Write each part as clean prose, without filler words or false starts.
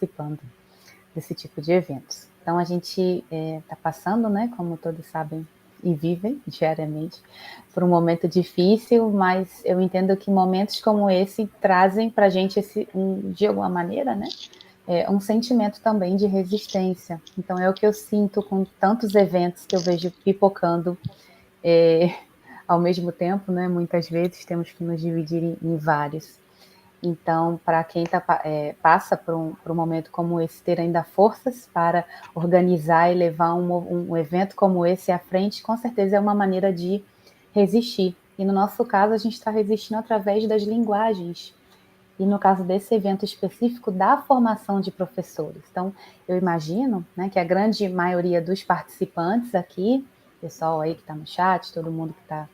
participando desse tipo de eventos. Então, a gente está passando, né, como todos sabem e vivem diariamente, por um momento difícil, mas eu entendo que momentos como esse trazem para a gente, de alguma maneira, né, um sentimento também de resistência. Então, é o que eu sinto com tantos eventos que eu vejo pipocando ao mesmo tempo, né, muitas vezes temos que nos dividir em vários. Então, para quem passa por um momento como esse, ter ainda forças para organizar e levar um evento como esse à frente, com certeza é uma maneira de resistir. E no nosso caso, a gente está resistindo através das linguagens. E no caso desse evento específico, da formação de professores. Então, eu imagino, né, que a grande maioria dos participantes aqui, pessoal aí que está no chat, todo mundo que está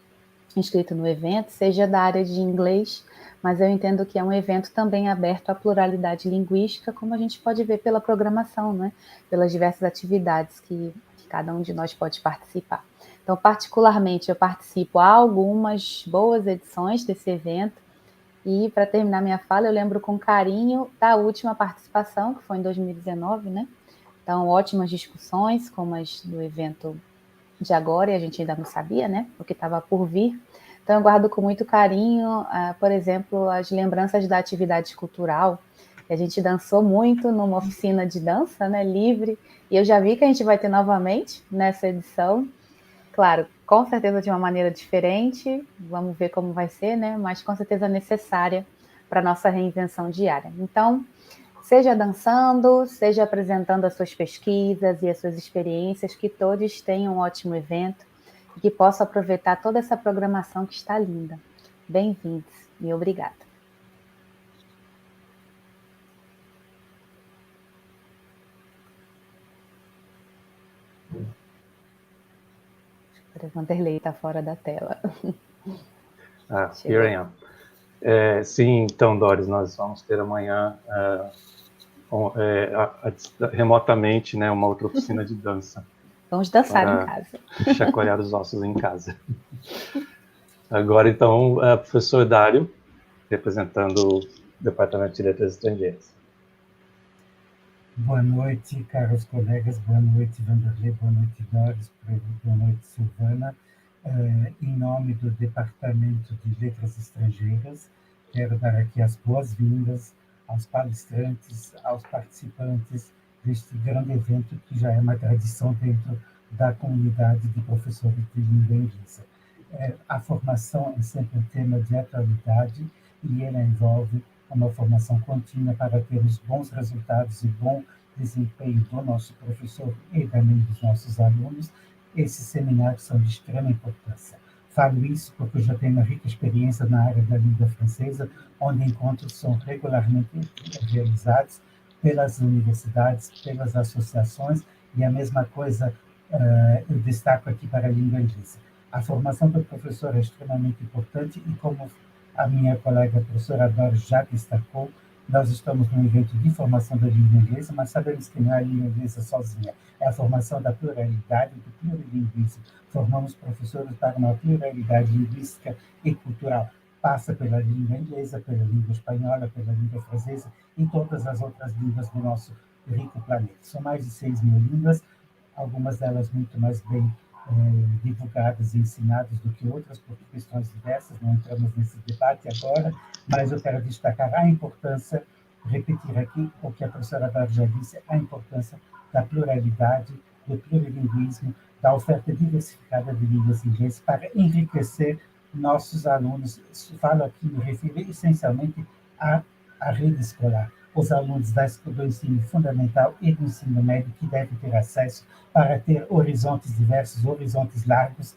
inscrito no evento, seja da área de inglês, mas eu entendo que é um evento também aberto à pluralidade linguística, como a gente pode ver pela programação, né? Pelas diversas atividades que cada um de nós pode participar. Então, particularmente, eu participo há algumas boas edições desse evento, e para terminar minha fala, eu lembro com carinho da última participação, que foi em 2019, né? Então, ótimas discussões, como as do evento de agora, e a gente ainda não sabia, né, o que estava por vir. Então, eu guardo com muito carinho, por exemplo, as lembranças da atividade cultural. A gente dançou muito numa oficina de dança, né, livre, e eu já vi que a gente vai ter novamente nessa edição. Claro, com certeza de uma maneira diferente, vamos ver como vai ser, né, mas com certeza necessária para a nossa reinvenção diária. Então, seja dançando, seja apresentando as suas pesquisas e as suas experiências, que todos tenham um ótimo evento e que possam aproveitar toda essa programação que está linda. Bem-vindos e obrigada. O Vanderlei está fora da tela. Here I am. Sim, então, Doris, nós vamos ter amanhã remotamente, né, uma outra oficina de dança. Vamos dançar em casa. Chacoalhar os ossos em casa. Agora, então, professor Dário, representando o Departamento de Letras Estrangeiras. Boa noite, caros colegas, boa noite, Vanderlei, boa noite, Doris, boa noite, Silvana. Em nome do Departamento de Letras Estrangeiras, quero dar aqui as boas-vindas aos palestrantes, aos participantes deste grande evento que já é uma tradição dentro da comunidade de professores de língua inglesa. A formação é sempre um tema de atualidade e ela envolve uma formação contínua para termos bons resultados e bom desempenho do nosso professor e também dos nossos alunos. Esses seminários são de extrema importância. Falo isso porque eu já tenho uma rica experiência na área da língua francesa, onde encontros são regularmente realizados pelas universidades, pelas associações, e a mesma coisa eu destaco aqui para a língua inglesa. A formação do professor é extremamente importante e, como a minha colega professora Doris já destacou, nós estamos num evento de formação da língua inglesa, mas sabemos que não é a língua inglesa sozinha, é a formação da pluralidade, do plurilinguismo. Formamos professores para uma pluralidade linguística e cultural. Passa pela língua inglesa, pela língua espanhola, pela língua francesa e todas as outras línguas do nosso rico planeta. São mais de 6 mil línguas, algumas delas muito mais bem divulgadas e ensinadas do que outras, por questões diversas, não entramos nesse debate agora, mas eu quero destacar a importância, repetir aqui o que a professora Dara já disse, a importância da pluralidade, do plurilinguismo, da oferta diversificada de línguas inglesas para enriquecer nossos alunos. Falo aqui, me refiro essencialmente à rede escolar. Os alunos do ensino fundamental e do ensino médio que devem ter acesso para ter horizontes diversos, horizontes largos,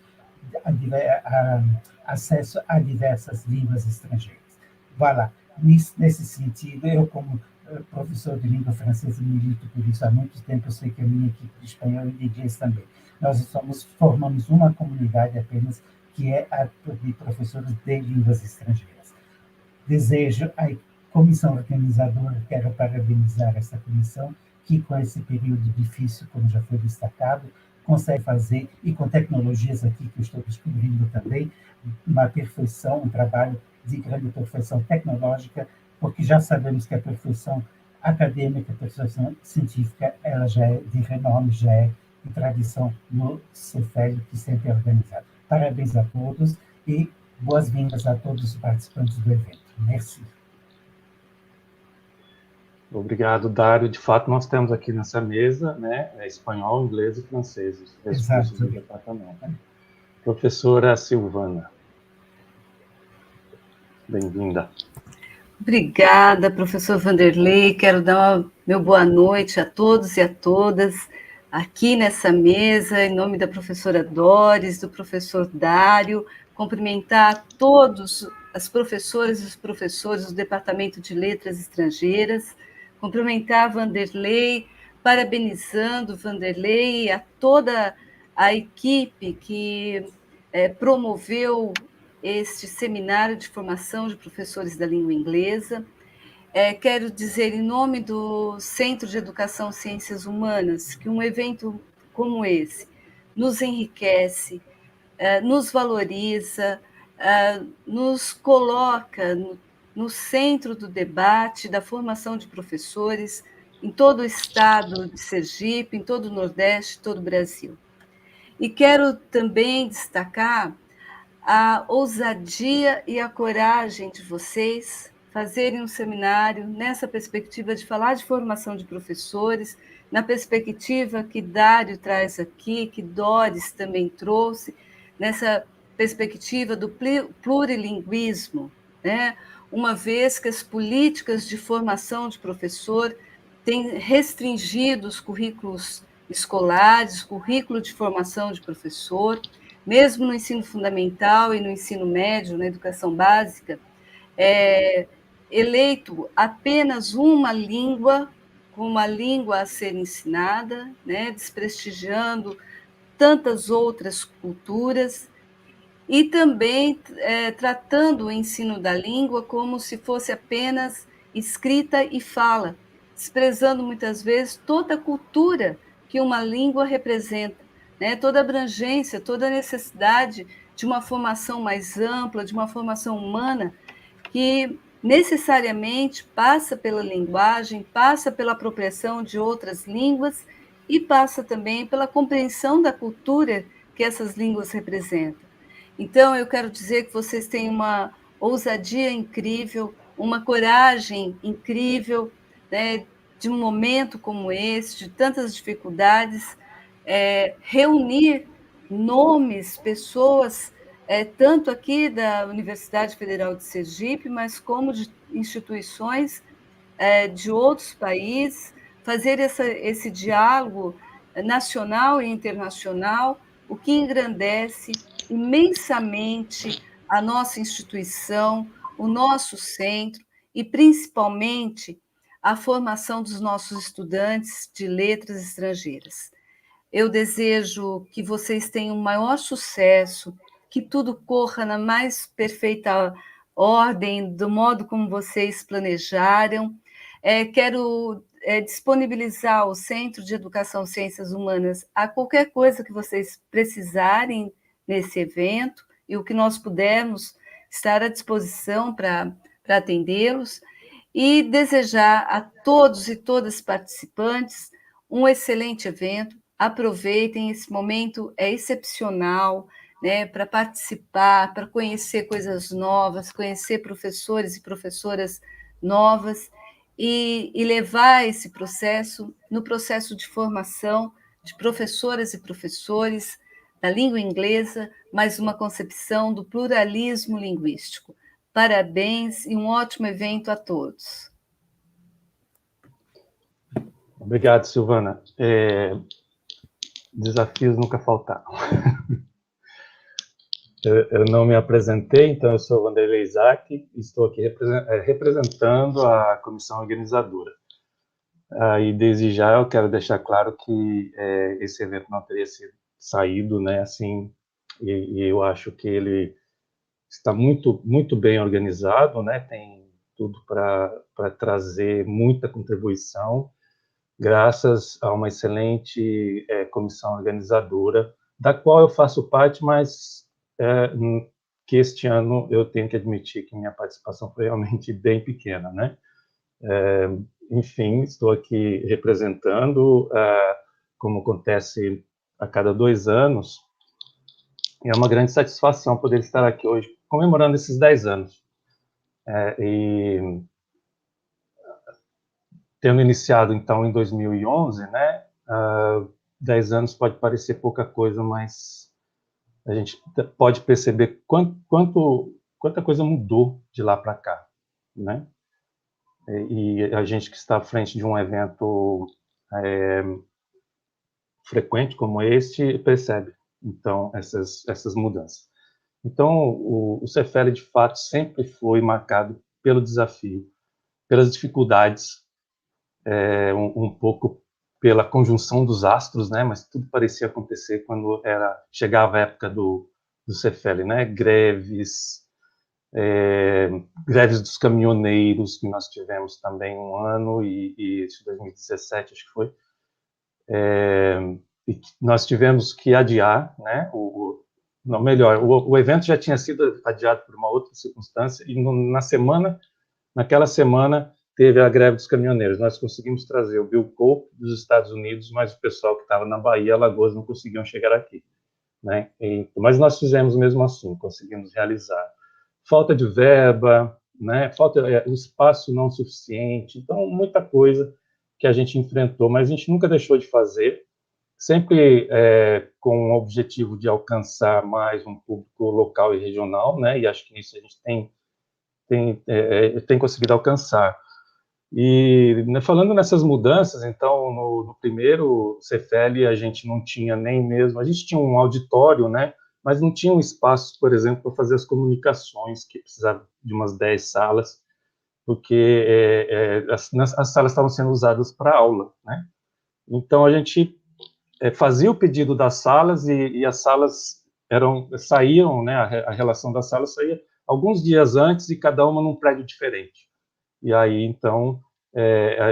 acesso a diversas línguas estrangeiras. Voilà. Nesse sentido, eu como professor de língua francesa milito por isso há muito tempo, eu sei que a minha equipe de espanhol e de inglês também. Nós formamos uma comunidade apenas que é a de professores de línguas estrangeiras. Desejo a comissão organizadora, quero parabenizar essa comissão, que com esse período difícil, como já foi destacado, consegue fazer, e com tecnologias aqui que eu estou descobrindo também, uma perfeição, um trabalho de grande perfeição tecnológica, porque já sabemos que a perfeição acadêmica, pesquisa científica, ela já é de renome, já é de tradição no SEFELI, que sempre é organizado. Parabéns a todos e boas-vindas a todos os participantes do evento. Merci. Obrigado, Dário. De fato, nós temos aqui nessa mesa, né, espanhol, inglês e francês, os três cursos do departamento. Professora Silvana, bem-vinda. Obrigada, professor Vanderlei. Quero dar meu boa noite a todos e a todas aqui nessa mesa, em nome da professora Doris, do professor Dário, cumprimentar todos as professoras e os professores do Departamento de Letras Estrangeiras, cumprimentar Vanderlei, parabenizando Vanderlei e a toda a equipe que promoveu este seminário de formação de professores da língua inglesa. Quero dizer, em nome do Centro de Educação Ciências Humanas, que um evento como esse nos enriquece, nos valoriza, nos coloca no centro do debate da formação de professores em todo o estado de Sergipe, em todo o Nordeste, todo o Brasil. E quero também destacar a ousadia e a coragem de vocês fazerem um seminário nessa perspectiva de falar de formação de professores, na perspectiva que Dário traz aqui, que Doris também trouxe, nessa perspectiva do plurilinguismo, né? Uma vez que as políticas de formação de professor têm restringido os currículos escolares, currículo de formação de professor, mesmo no ensino fundamental e no ensino médio, na educação básica, eleito apenas uma língua como uma língua a ser ensinada, né, desprestigiando tantas outras culturas, e também tratando o ensino da língua como se fosse apenas escrita e fala, desprezando muitas vezes toda a cultura que uma língua representa, né? Toda a abrangência, toda a necessidade de uma formação mais ampla, de uma formação humana que necessariamente passa pela linguagem, passa pela apropriação de outras línguas e passa também pela compreensão da cultura que essas línguas representam. Então, eu quero dizer que vocês têm uma ousadia incrível, uma coragem incrível, né, de um momento como esse, de tantas dificuldades, reunir nomes, pessoas, tanto aqui da Universidade Federal de Sergipe, mas como de instituições de outros países, fazer esse diálogo nacional e internacional, o que engrandece imensamente a nossa instituição, o nosso centro e, principalmente, a formação dos nossos estudantes de letras estrangeiras. Eu desejo que vocês tenham o maior sucesso, que tudo corra na mais perfeita ordem, do modo como vocês planejaram. Quero disponibilizar o Centro de Educação Ciências Humanas a qualquer coisa que vocês precisarem nesse evento e o que nós pudermos estar à disposição para atendê-los e desejar a todos e todas participantes um excelente evento. Aproveitem, esse momento é excepcional, né, para participar, para conhecer coisas novas, conhecer professores e professoras novas e levar esse processo no processo de formação de professoras e professores da língua inglesa, mais uma concepção do pluralismo linguístico. Parabéns e um ótimo evento a todos. Obrigado, Silvana. Desafios nunca faltaram. Eu não me apresentei, então eu sou Vanderlei Isaac, estou aqui representando a comissão organizadora. E desde já eu quero deixar claro que esse evento não teria sido saído, né, assim, e eu acho que ele está muito, muito bem organizado, né, tem tudo para trazer muita contribuição, graças a uma excelente comissão organizadora, da qual eu faço parte, mas que este ano eu tenho que admitir que minha participação foi realmente bem pequena, né? enfim, estou aqui representando, como acontece a cada 2 anos, e é uma grande satisfação poder estar aqui hoje, comemorando esses 10 anos. E tendo iniciado, então, em 2011, né, 10 anos pode parecer pouca coisa, mas a gente pode perceber quanta coisa mudou de lá para cá, né? E a gente que está à frente de um evento frequente como este percebe, então, essas mudanças. Então, o SEFELI, de fato, sempre foi marcado pelo desafio, pelas dificuldades, um pouco pela conjunção dos astros, né? Mas tudo parecia acontecer quando chegava a época do SEFELI, né? Greves dos caminhoneiros, que nós tivemos também um ano, e 2017, acho que foi, e nós tivemos que adiar, né? Não, melhor, o evento já tinha sido adiado por uma outra circunstância, e naquela semana, teve a greve dos caminhoneiros. Nós conseguimos trazer o Bill Cope dos Estados Unidos, mas o pessoal que estava na Bahia, Alagoas, não conseguiam chegar aqui, né? Mas nós fizemos mesmo assim, conseguimos realizar. Falta de verba, né? Falta o espaço não suficiente, então muita coisa que a gente enfrentou, mas a gente nunca deixou de fazer, sempre com o objetivo de alcançar mais um público local e regional, né? E acho que isso a gente tem conseguido alcançar. E, né, falando nessas mudanças, então, no primeiro SEFELI, a gente não tinha nem mesmo... A gente tinha um auditório, né? Mas não tinha um espaço, por exemplo, para fazer as comunicações, que precisava de umas 10 salas, porque as salas estavam sendo usadas para aula, né? Então, a gente fazia o pedido das salas, e as salas saíam, né? A relação das salas saía alguns dias antes, e cada uma num prédio diferente. E aí, então,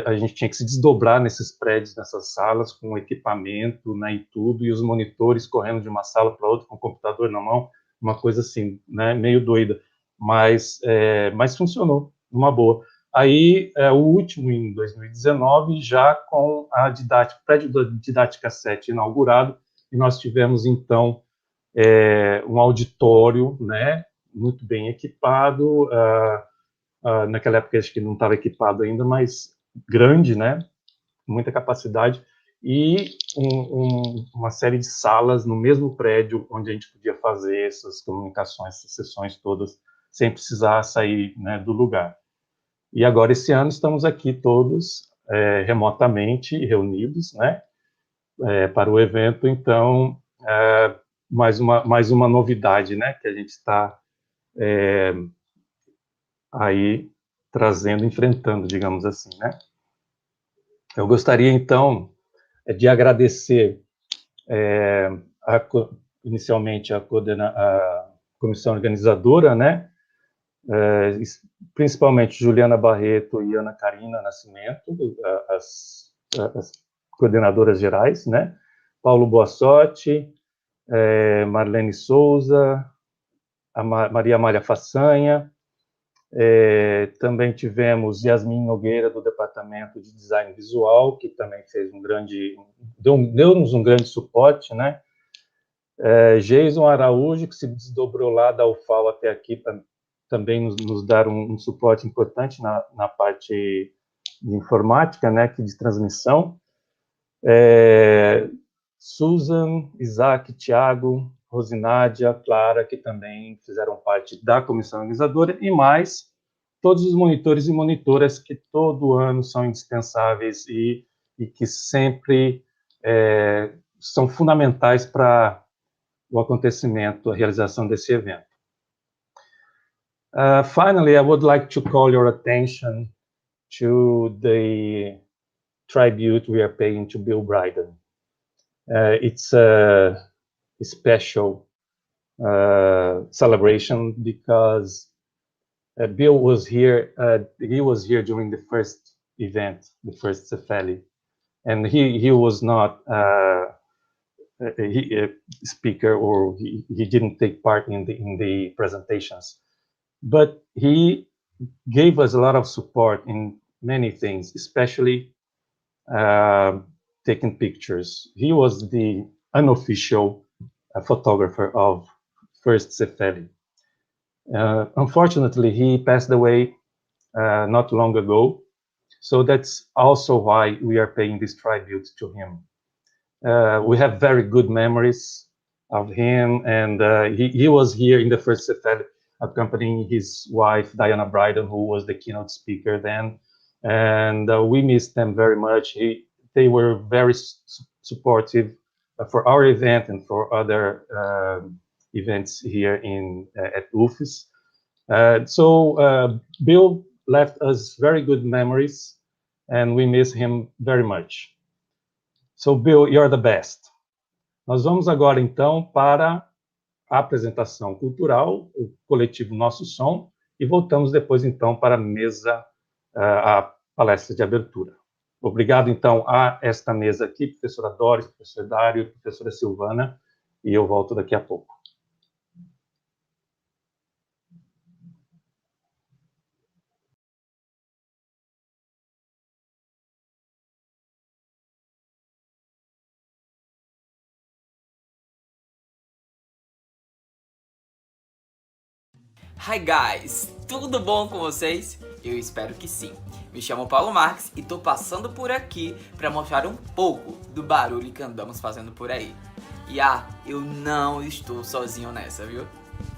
a gente tinha que se desdobrar nesses prédios, nessas salas, com equipamento, né, e tudo, e os monitores correndo de uma sala para outra, com o computador na mão, uma coisa assim, né, meio doida. Mas funcionou, uma boa. Aí, o último, em 2019, já com a didática, prédio da Didática 7 inaugurado, e nós tivemos, então, um auditório, né, muito bem equipado, naquela época acho que não estava equipado ainda, mas grande, né, muita capacidade, e uma série de salas no mesmo prédio, onde a gente podia fazer essas comunicações, essas sessões todas, sem precisar sair, né, do lugar. E agora, esse ano, estamos aqui todos remotamente reunidos, né, para o evento. Então, mais uma novidade, né, que a gente está aí trazendo, enfrentando, digamos assim, né? Eu gostaria, então, de agradecer inicialmente a comissão organizadora, né? Principalmente Juliana Barreto e Ana Karina Nascimento, as coordenadoras gerais, né? Paulo Boassotti, Marlene Souza, a Maria Amália Façanha. Também tivemos Yasmin Nogueira, do Departamento de Design Visual, que também fez deu-nos um grande suporte, né? Jason Araújo, que se desdobrou lá da UFAL até aqui, para também nos dar um suporte importante na parte de informática, né, aqui de transmissão. Susan, Isaac, Tiago, Rosinádia, Clara, que também fizeram parte da comissão organizadora, e mais todos os monitores e monitoras que todo ano são indispensáveis e que sempre são fundamentais para o acontecimento, a realização desse evento. Finally, I would like to call your attention to the tribute we are paying to Bill Bryden. It's a special celebration because Bill was here. He was here during the first event, the first SEFELI, and he was not a speaker, or he didn't take part in the presentations, but he gave us a lot of support in many things, especially taking pictures. He was the unofficial photographer of first SEFELI. Unfortunately, he passed away not long ago, so that's also why we are paying this tribute to him. We have very good memories of him, and he was here in the first SEFELI accompanying his wife, Diana Bryden, who was the keynote speaker then, and we missed them very much. They were very supportive for our event and for other events here at UFES. So Bill left us very good memories, and we miss him very much. So Bill, you're the best. Nós vamos agora, então, para a apresentação cultural, o coletivo Nosso Som, e voltamos depois, então, para a mesa, a palestra de abertura. Obrigado, então, a esta mesa aqui, professora Doris, professor Dário, professora Silvana, e eu volto daqui a pouco. Hi guys, tudo bom com vocês? Eu espero que sim. Me chamo Paulo Marques e tô passando por aqui para mostrar um pouco do barulho que andamos fazendo por aí. E eu não estou sozinho nessa, viu?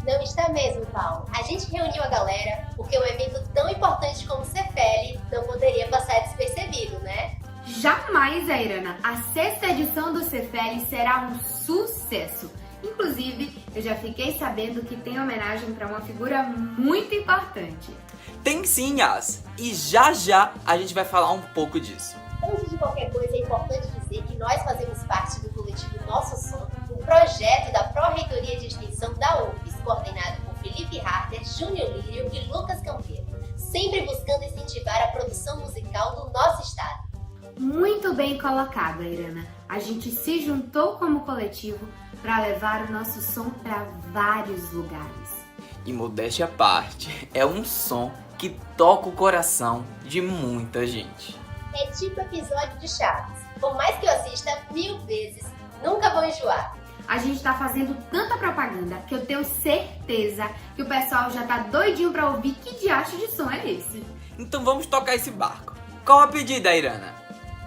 Não está mesmo, Paulo. A gente reuniu a galera porque um evento tão importante como o SEFELI não poderia passar despercebido, né? Jamais, Airana. A 6ª edição do SEFELI será um sucesso. Inclusive, eu já fiquei sabendo que tem homenagem para uma figura muito importante. Tem sim, Yas. E já já a gente vai falar um pouco disso. Antes de qualquer coisa, é importante dizer que nós fazemos parte do coletivo Nosso Som, um projeto da Pró-Reitoria de Extensão da UFES, coordenado por Felipe Harter, Júnior Lírio e Lucas Campeiro, sempre buscando incentivar a produção musical do nosso estado. Muito bem colocado, Airana. A gente se juntou como coletivo para levar o nosso som para vários lugares. E modéstia à parte, é um som que toca o coração de muita gente. É tipo episódio de Chaves. Por mais que eu assista 1000 vezes, nunca vou enjoar. A gente está fazendo tanta propaganda que eu tenho certeza que o pessoal já tá doidinho para ouvir que diacho de som é esse. Então vamos tocar esse barco. Qual a pedida, Irana?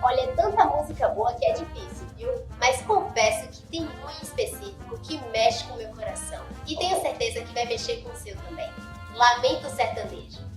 Olha, tanta música boa que é difícil, viu? Mas confesso que tem um em específico que mexe com o meu coração. E tenho certeza que vai mexer com o seu também. Lamento Sertanejo.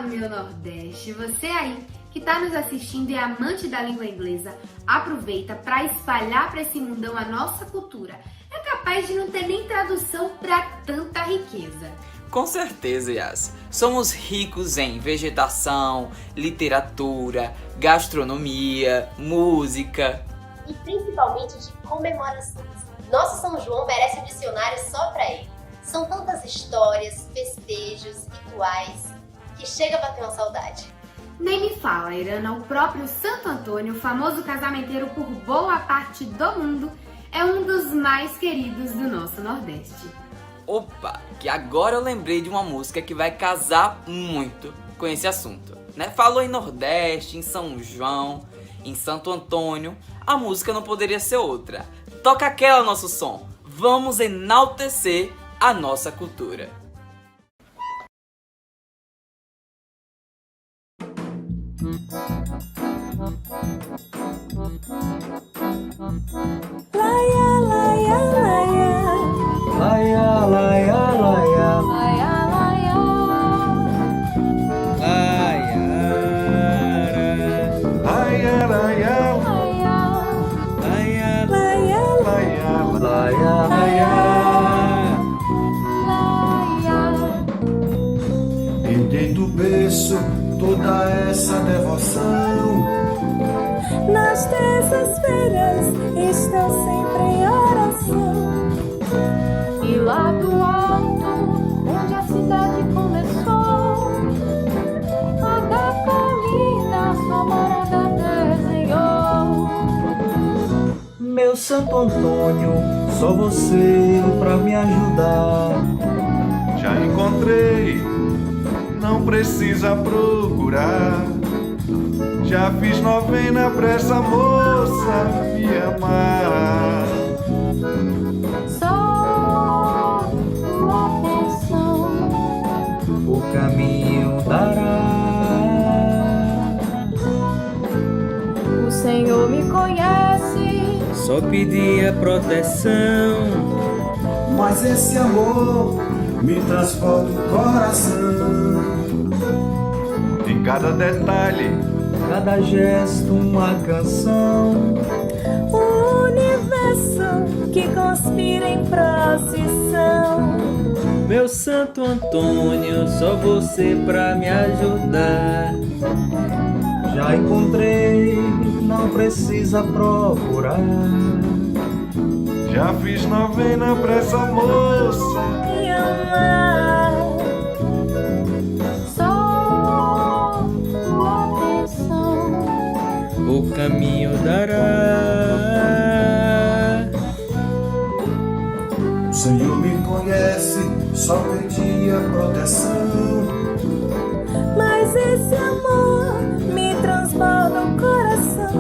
meu Nordeste, você aí que está nos assistindo e é amante da língua inglesa, aproveita para espalhar para esse mundão a nossa cultura. É capaz de não ter nem tradução para tanta riqueza. Com certeza, Yas. Somos ricos em vegetação, literatura, gastronomia, música e principalmente de comemorações. Nosso São João merece um dicionário só para ele. São tantas histórias, festejos, rituais, que chega a bater uma saudade. Nem me fala, Irana, o próprio Santo Antônio, famoso casamenteiro por boa parte do mundo, é um dos mais queridos do nosso Nordeste. Opa, que agora eu lembrei de uma música que vai casar muito com esse assunto, né? Falou em Nordeste, em São João, em Santo Antônio, a música não poderia ser outra. Toca aquela, nosso som. Vamos enaltecer a nossa cultura. Laia, laia, laia. Laia, laia, laia. Laia, laia. Laia, laia, laia. Laia, laia, laia, laia. E desde o berço toda essa devoção, nas terças-feiras estou sempre em oração. E lá do alto, onde a cidade começou, a da colina sua morada desenhou. Meu Santo Antônio, só você pra me ajudar. Já encontrei, não precisa procurar. Já fiz novena pra essa moça me amar. Só tua atenção o caminho dará. O Senhor me conhece, só pedi a proteção. Mas esse amor me transporta o coração. Em cada detalhe, cada gesto uma canção. O universo que conspira em procissão. Meu Santo Antônio, só você pra me ajudar. Já encontrei, não precisa procurar. Já fiz novena pra essa moça me amar. Só tua atenção o caminho dará. O Senhor me conhece, só pedi a proteção. Mas esse amor me transborda o coração.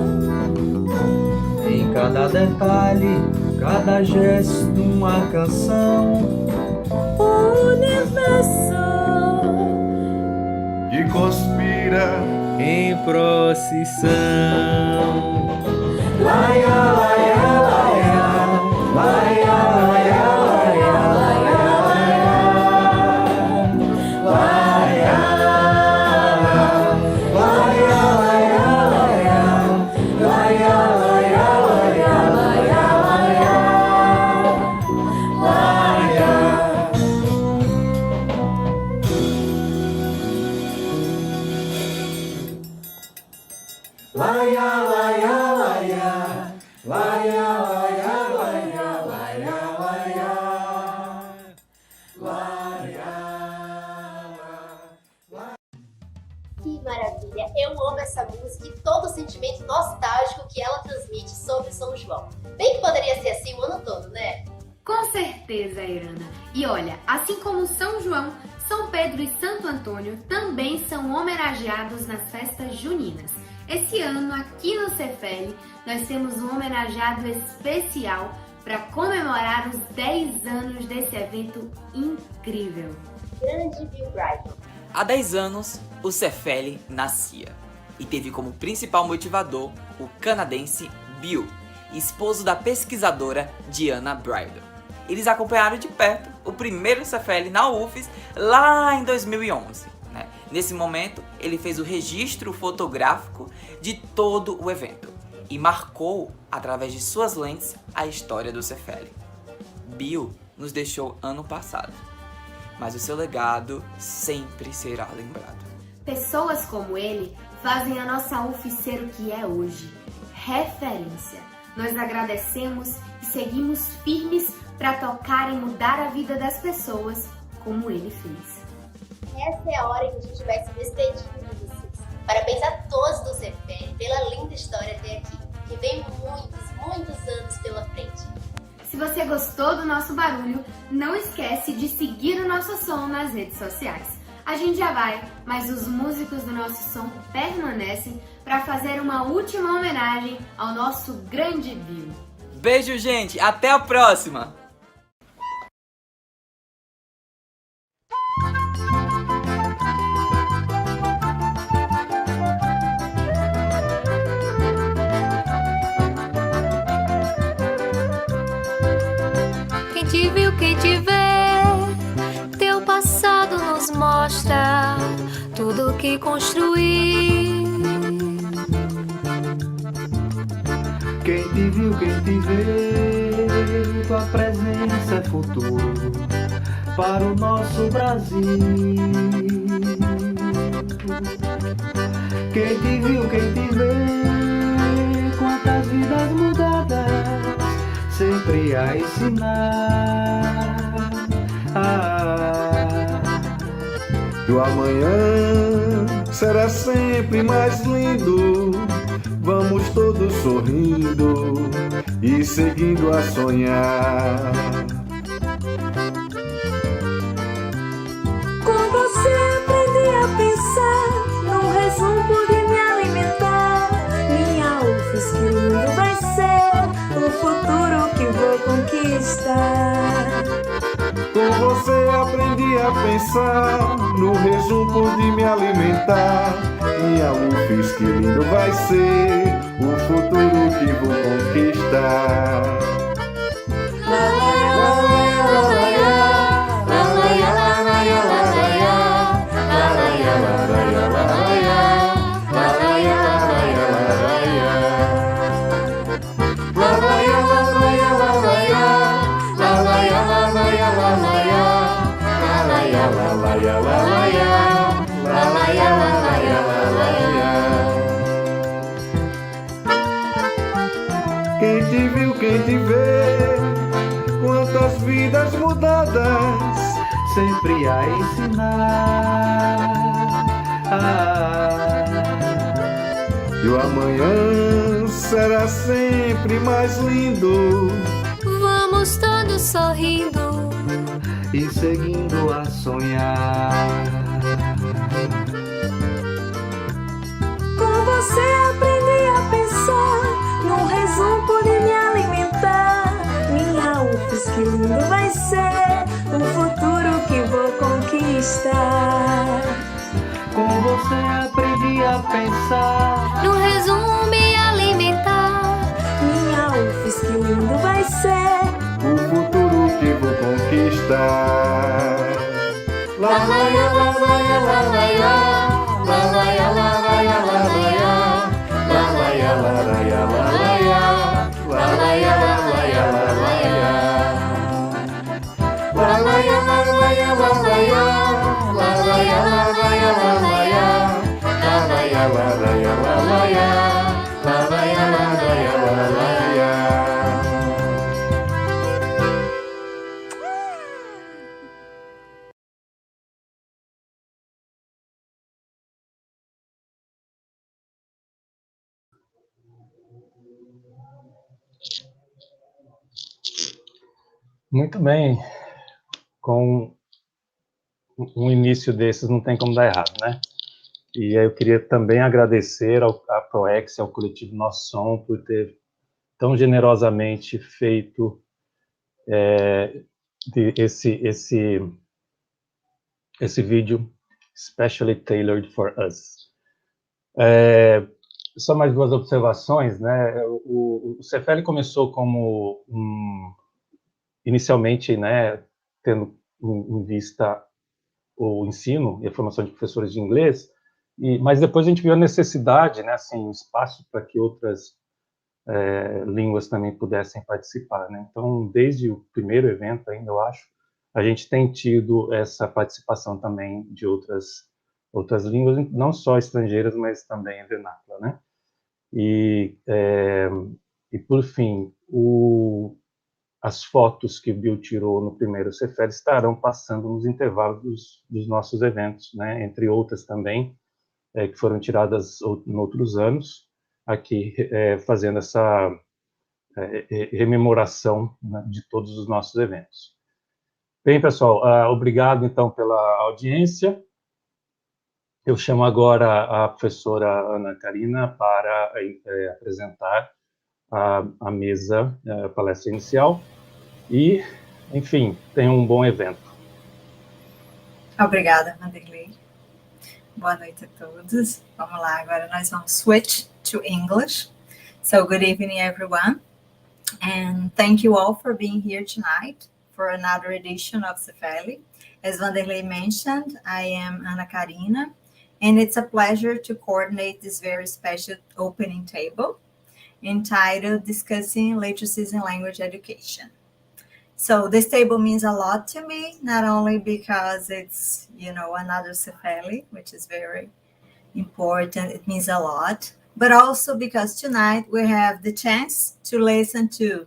Em cada detalhe, cada gesto uma canção. O universo que conspira em procissão. Laia, laia, laia. Laia, laia, laia. Laia, laia. Laia, laia, laia. Laia, laia, laia. Que maravilha! Eu amo essa música e todo o sentimento nostálgico que ela transmite sobre São João. Bem que poderia ser assim o ano todo, né? Com certeza, Irana. E olha, assim como São João, São Pedro e Santo Antônio também são homenageados nas festas juninas. Esse ano, aqui no SEFELI, nós temos um homenageado especial para comemorar os 10 anos desse evento incrível. Grande Bill Brighton. Há 10 anos, o SEFELI nascia e teve como principal motivador o canadense Bill, esposo da pesquisadora Diana Bridle. Eles acompanharam de perto o primeiro SEFELI na UFES lá em 2011. Nesse momento, ele fez o registro fotográfico de todo o evento e marcou, através de suas lentes, a história do SEFELI. Bill nos deixou ano passado, mas o seu legado sempre será lembrado. Pessoas como ele fazem a nossa UF ser o que é hoje, referência. Nós agradecemos e seguimos firmes para tocar e mudar a vida das pessoas como ele fez. Essa é a hora que a gente vai se despedindo de vocês. Parabéns a todos do SEFELI pela linda história até aqui, que vem muitos anos pela frente. Se você gostou do nosso barulho, não esquece de seguir o nosso som nas redes sociais. A gente já vai, mas os músicos do nosso som permanecem para fazer uma última homenagem ao nosso grande Bill. Beijo, gente! Até a próxima! Quem te viu, quem te vê, teu passado nos mostra tudo que construí. Quem te viu, quem te vê, tua presença é futuro para o nosso Brasil. Quem te viu, quem te vê, quantas vidas mudadas, sempre a ensinar. E o amanhã será sempre mais lindo. Vamos todos sorrindo e seguindo a sonhar. Com você aprendi a pensar, num resumo pude me alimentar. Minha UFES, que lindo vai ser o futuro que vou conquistar. Com você aprendi a pensar, no resumo pude me alimentar. Minha UFES, que lindo vai ser o futuro que vou conquistar. Quem te viu, quem te vê, quantas vidas mudadas, sempre a ensinar. E o amanhã será sempre mais lindo. Vamos todos sorrindo e seguindo a sonhar. Com você aprendi a pensar, num resumo pude me alimentar. Minha UFES, que lindo vai ser o futuro que vou conquistar. Com você aprendi a pensar, num resumo me alimentar. Minha UFES, que lindo vai ser o futuro que vou conquistar. La la la la la la la la la la la la la Muito bem. Com um início desses não tem como dar errado, né? E aí eu queria também agradecer à Proex, ao coletivo Nosso Som, por ter tão generosamente feito esse vídeo specially tailored for us. Só mais duas observações, né? O SEFELI começou como inicialmente, né, tendo em vista o ensino e a formação de professores de inglês, mas depois a gente viu a necessidade, né, assim, espaço para que outras línguas também pudessem participar, né? Então, desde o primeiro evento ainda, eu acho, a gente tem tido essa participação também de outras línguas, não só estrangeiras, mas também vernácula, né? E por fim, as fotos que o Bill tirou no primeiro SEFELI estarão passando nos intervalos dos nossos eventos, né? Entre outras também, que foram tiradas em outros anos, aqui fazendo essa rememoração, né, de todos os nossos eventos. Bem, pessoal, obrigado, então, pela audiência. Eu chamo agora a professora Ana Karina para apresentar a mesa, a palestra inicial, e, enfim, tenham um bom evento. Obrigada, Vanderlei. Boa noite a todos. Vamos lá, agora nós vamos switch to English. So, good evening, everyone. And thank you all for being here tonight for another edition of SEFELI. As Vanderlei mentioned, I am Ana Karina, and it's a pleasure to coordinate this very special opening table entitled Discussing Literacies in Language Education. So this table means a lot to me, not only because it's, another SEFELI, which is very important, it means a lot, but also because tonight we have the chance to listen to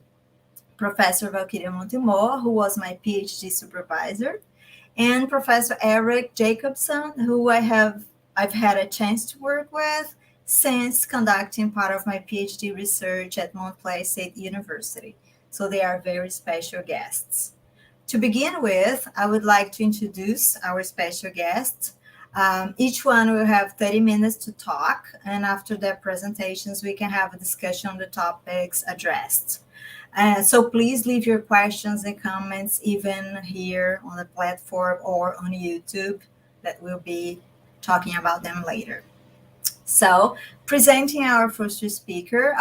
Professor Valkyria Montemor, who was my PhD supervisor, and Professor Eric Jacobson, who I've had a chance to work with since conducting part of my PhD research at Montclair State University. So they are very special guests. To begin with, I would like to introduce our special guests. Each one will have 30 minutes to talk, and after their presentations, we can have a discussion on the topics addressed. So please leave your questions and comments even here on the platform or on YouTube, that we'll be talking about them later. So, presenting our first speaker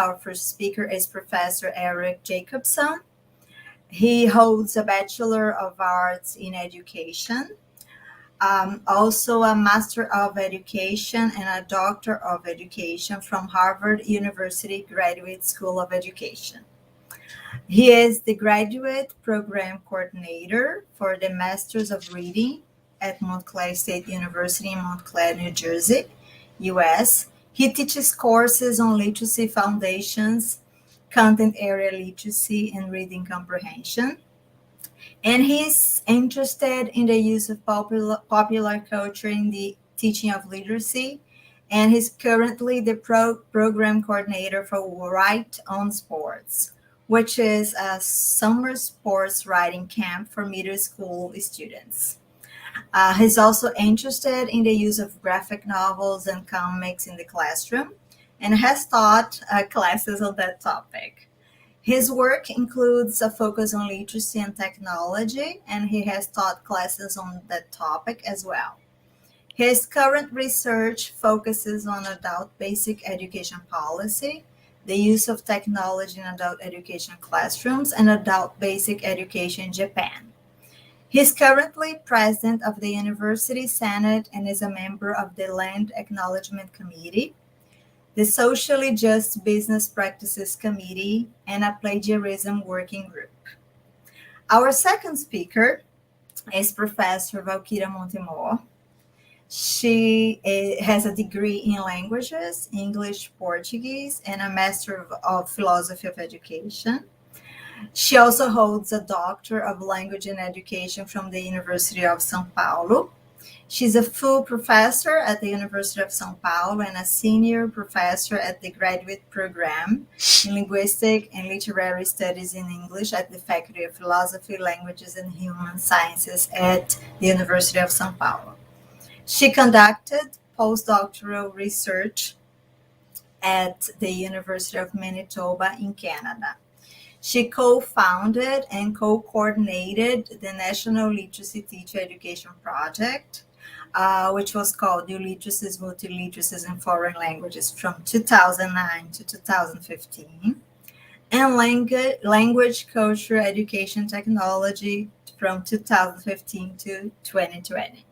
is Professor Eric Jacobson. He holds a Bachelor of Arts in Education, also a Master of Education and a Doctor of Education from Harvard University Graduate School of Education. He is the Graduate Program Coordinator for the Masters of Reading at Montclair State University in Montclair, New Jersey, U.S. He teaches courses on literacy foundations, content area literacy, and reading comprehension. And he's interested in the use of popular culture in the teaching of literacy. And he's currently the program coordinator for Write on Sports, which is a summer sports writing camp for middle school students. He's also interested in the use of graphic novels and comics in the classroom and has taught classes on that topic. His work includes a focus on literacy and technology, and he has taught classes on that topic as well. His current research focuses on adult basic education policy, the use of technology in adult education classrooms, and adult basic education in Japan. He's currently president of the University Senate and is a member of the Land Acknowledgement Committee, the Socially Just Business Practices Committee, and a Plagiarism Working Group. Our second speaker is Professor Valkyria Montemor. She has a degree in languages, English, Portuguese, and a Master of Philosophy of Education. She also holds a Doctor of Language and Education from the University of São Paulo. She's a full professor at the University of São Paulo and a senior professor at the graduate program in Linguistic and Literary Studies in English at the Faculty of Philosophy, Languages, and Human Sciences at the University of São Paulo. She conducted postdoctoral research at the University of Manitoba in Canada. She co-founded and co-coordinated the National Literacy Teacher Education Project, which was called New Literacies, Multiliteracies in Foreign Languages from 2009 to 2015, and Language, Culture, Education, Technology from 2015 to 2020.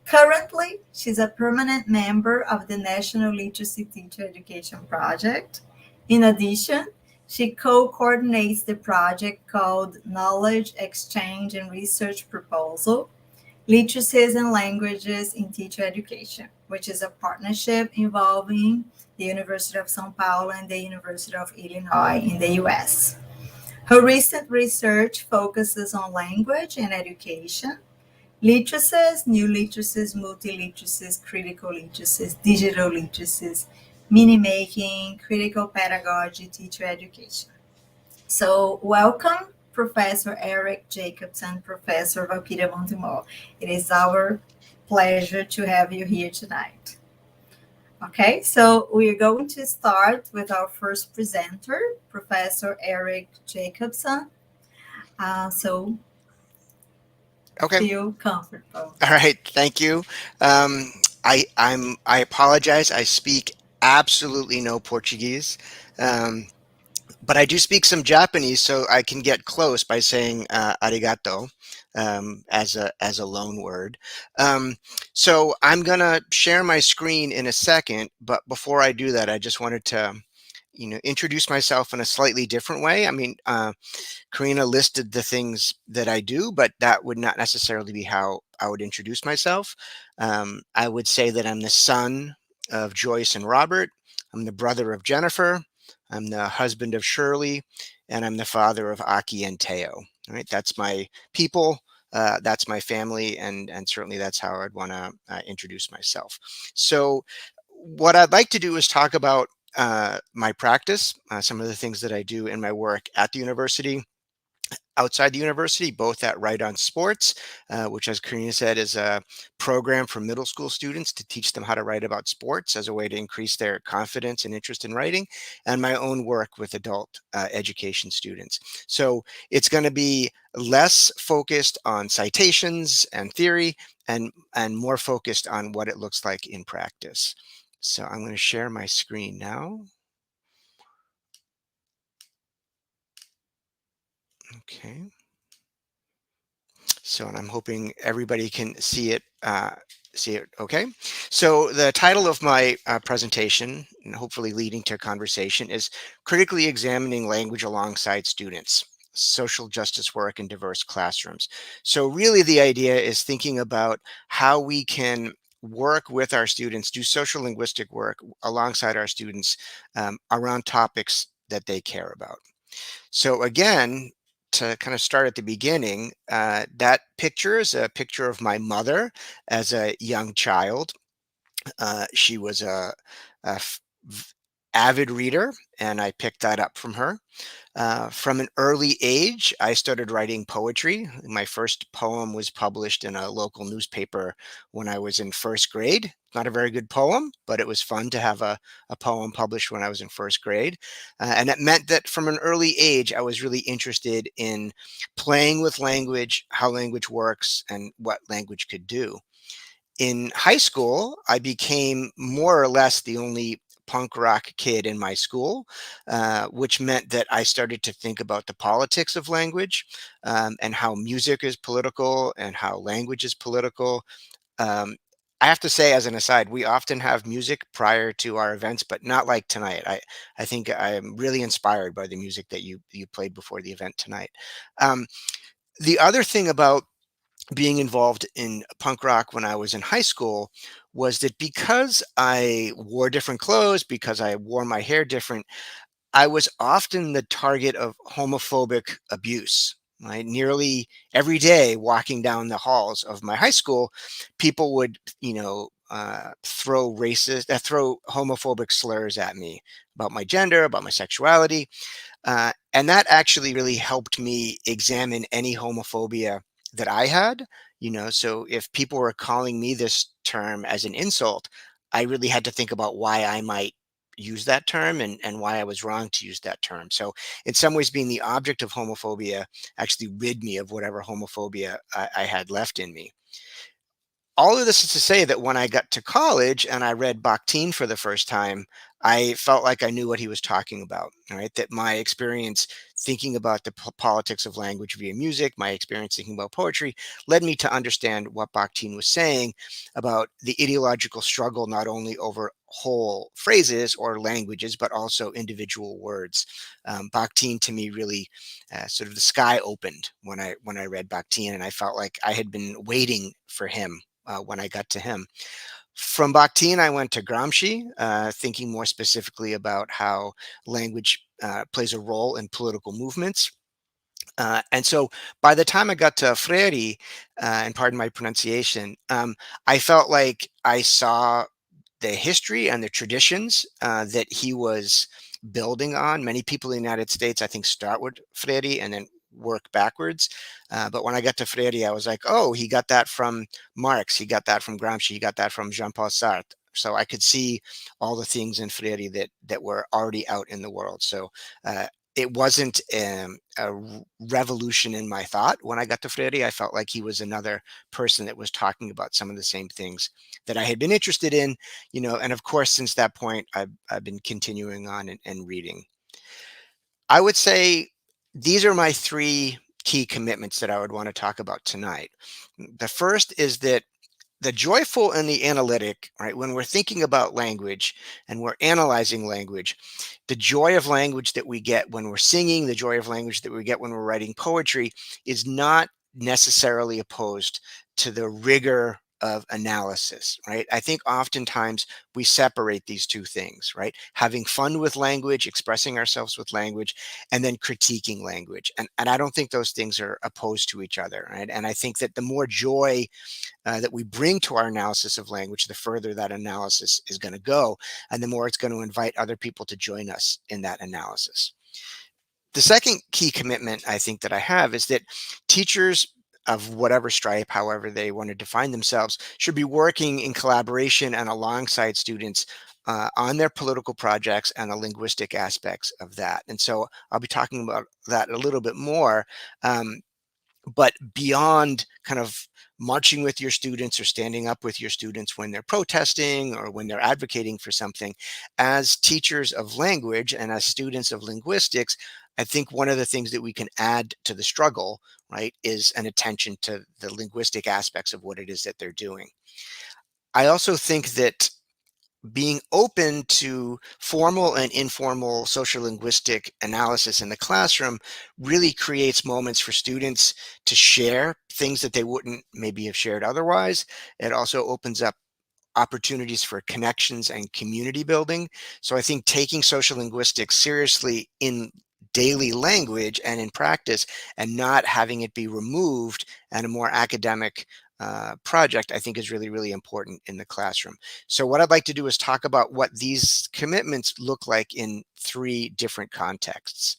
Currently, she's a permanent member of the National Literacy Teacher Education Project. In addition, she co-coordinates the project called Knowledge Exchange and Research Proposal, Literacies and Languages in Teacher Education, which is a partnership involving the University of São Paulo and the University of Illinois in the US. Her recent research focuses on language and education, literacies, new literacies, multiliteracies, critical literacies, digital literacies, mini-making, critical pedagogy, teacher education. So welcome, Professor Eric Jacobson, Professor Valkyria Montemor. It is our pleasure to have you here tonight. Okay, so we're going to start with our first presenter, Professor Eric Jacobson. Okay. Feel comfortable. All right. Thank you. I apologize. I speak absolutely no Portuguese, but I do speak some Japanese, so I can get close by saying arigato as a loan word. So I'm gonna share my screen in a second, but before I do that, I just wanted to, introduce myself in a slightly different way. I mean, Karina listed the things that I do, but that would not necessarily be how I would introduce myself. I would say that I'm the son of Joyce and Robert. I'm the brother of Jennifer. I'm the husband of Shirley, and I'm the father of Aki and Teo. All right, that's my people. That's my family, and certainly that's how I'd want to introduce myself. So what I'd like to do is talk about my practice, some of the things that I do in my work at the university, outside the university, both at Right on Sports, which, as Karina said, is a program for middle school students to teach them how to write about sports as a way to increase their confidence and interest in writing, and my own work with adult education students. So it's going to be less focused on citations and theory and more focused on what it looks like in practice. So I'm going to share my screen now. Okay. So, and I'm hoping everybody can see it. Okay. So the title of my presentation, and hopefully leading to conversation, is Critically Examining Language Alongside Students, Social Justice Work in Diverse Classrooms. So really the idea is thinking about how we can work with our students, do social linguistic work alongside our students around topics that they care about. So again, to kind of start at the beginning, that picture is a picture of my mother as a young child. She was a avid reader, and I picked that up from her. From an early age, I started writing poetry. My first poem was published in a local newspaper when I was in first grade. Not a very good poem, but it was fun to have a poem published when I was in first grade. And it meant that from an early age, I was really interested in playing with language, how language works, and what language could do. In high school, I became more or less the only punk rock kid in my school, which meant that I started to think about the politics of language and how music is political and how language is political. I have to say, as an aside, we often have music prior to our events, but not like tonight. I think I'm really inspired by the music that you played before the event tonight. The other thing about being involved in punk rock when I was in high school was that because I wore different clothes, because I wore my hair different, I was often the target of homophobic abuse. Right? Nearly every day walking down the halls of my high school, people would, throw homophobic slurs at me about my gender, about my sexuality. And that actually really helped me examine any homophobia that I had, so if people were calling me this term as an insult, I really had to think about why I might use that term and why I was wrong to use that term. So in some ways, being the object of homophobia actually rid me of whatever homophobia I had left in me. All of this is to say that when I got to college and I read Bakhtin for the first time, I felt like I knew what he was talking about, right? That my experience thinking about the politics of language via music, my experience thinking about poetry, led me to understand what Bakhtin was saying about the ideological struggle, not only over whole phrases or languages, but also individual words. Bakhtin to me really sort of the sky opened when I read Bakhtin, and I felt like I had been waiting for him when I got to him. From Bakhtin, I went to Gramsci, thinking more specifically about how language plays a role in political movements. And so by the time I got to Freire, and pardon my pronunciation, I felt like I saw the history and the traditions that he was building on. Many people in the United States, I think, start with Freire and then work backwards. But when I got to Freire, I was like, oh, he got that from Marx, he got that from Gramsci, he got that from Jean-Paul Sartre. So I could see all the things in Freire that were already out in the world. So it wasn't a revolution in my thought when I got to Freire. I felt like he was another person that was talking about some of the same things that I had been interested in, and of course, since that point, I've been continuing on and reading. I would say these are my three key commitments that I would want to talk about tonight. The first is that the joyful and the analytic, right? When we're thinking about language and we're analyzing language, the joy of language that we get when we're singing, the joy of language that we get when we're writing poetry is not necessarily opposed to the rigor of analysis, right? I think oftentimes we separate these two things, right? Having fun with language, expressing ourselves with language, and then critiquing language. And I don't think those things are opposed to each other, right? And I think that the more joy that we bring to our analysis of language, the further that analysis is going to go, and the more it's going to invite other people to join us in that analysis. The second key commitment I think that I have is that teachers of whatever stripe, however they want to define themselves, should be working in collaboration and alongside students on their political projects and the linguistic aspects of that. And so I'll be talking about that a little bit more. But beyond kind of marching with your students or standing up with your students when they're protesting or when they're advocating for something, as teachers of language and as students of linguistics, I think one of the things that we can add to the struggle, right, is an attention to the linguistic aspects of what it is that they're doing. I also think that being open to formal and informal social linguistic analysis in the classroom really creates moments for students to share things that they wouldn't maybe have shared otherwise. It also opens up opportunities for connections and community building. So I think taking social linguistics seriously in daily language and in practice and not having it be removed and a more academic project, I think is really, really important in the classroom. So what I'd like to do is talk about what these commitments look like in three different contexts.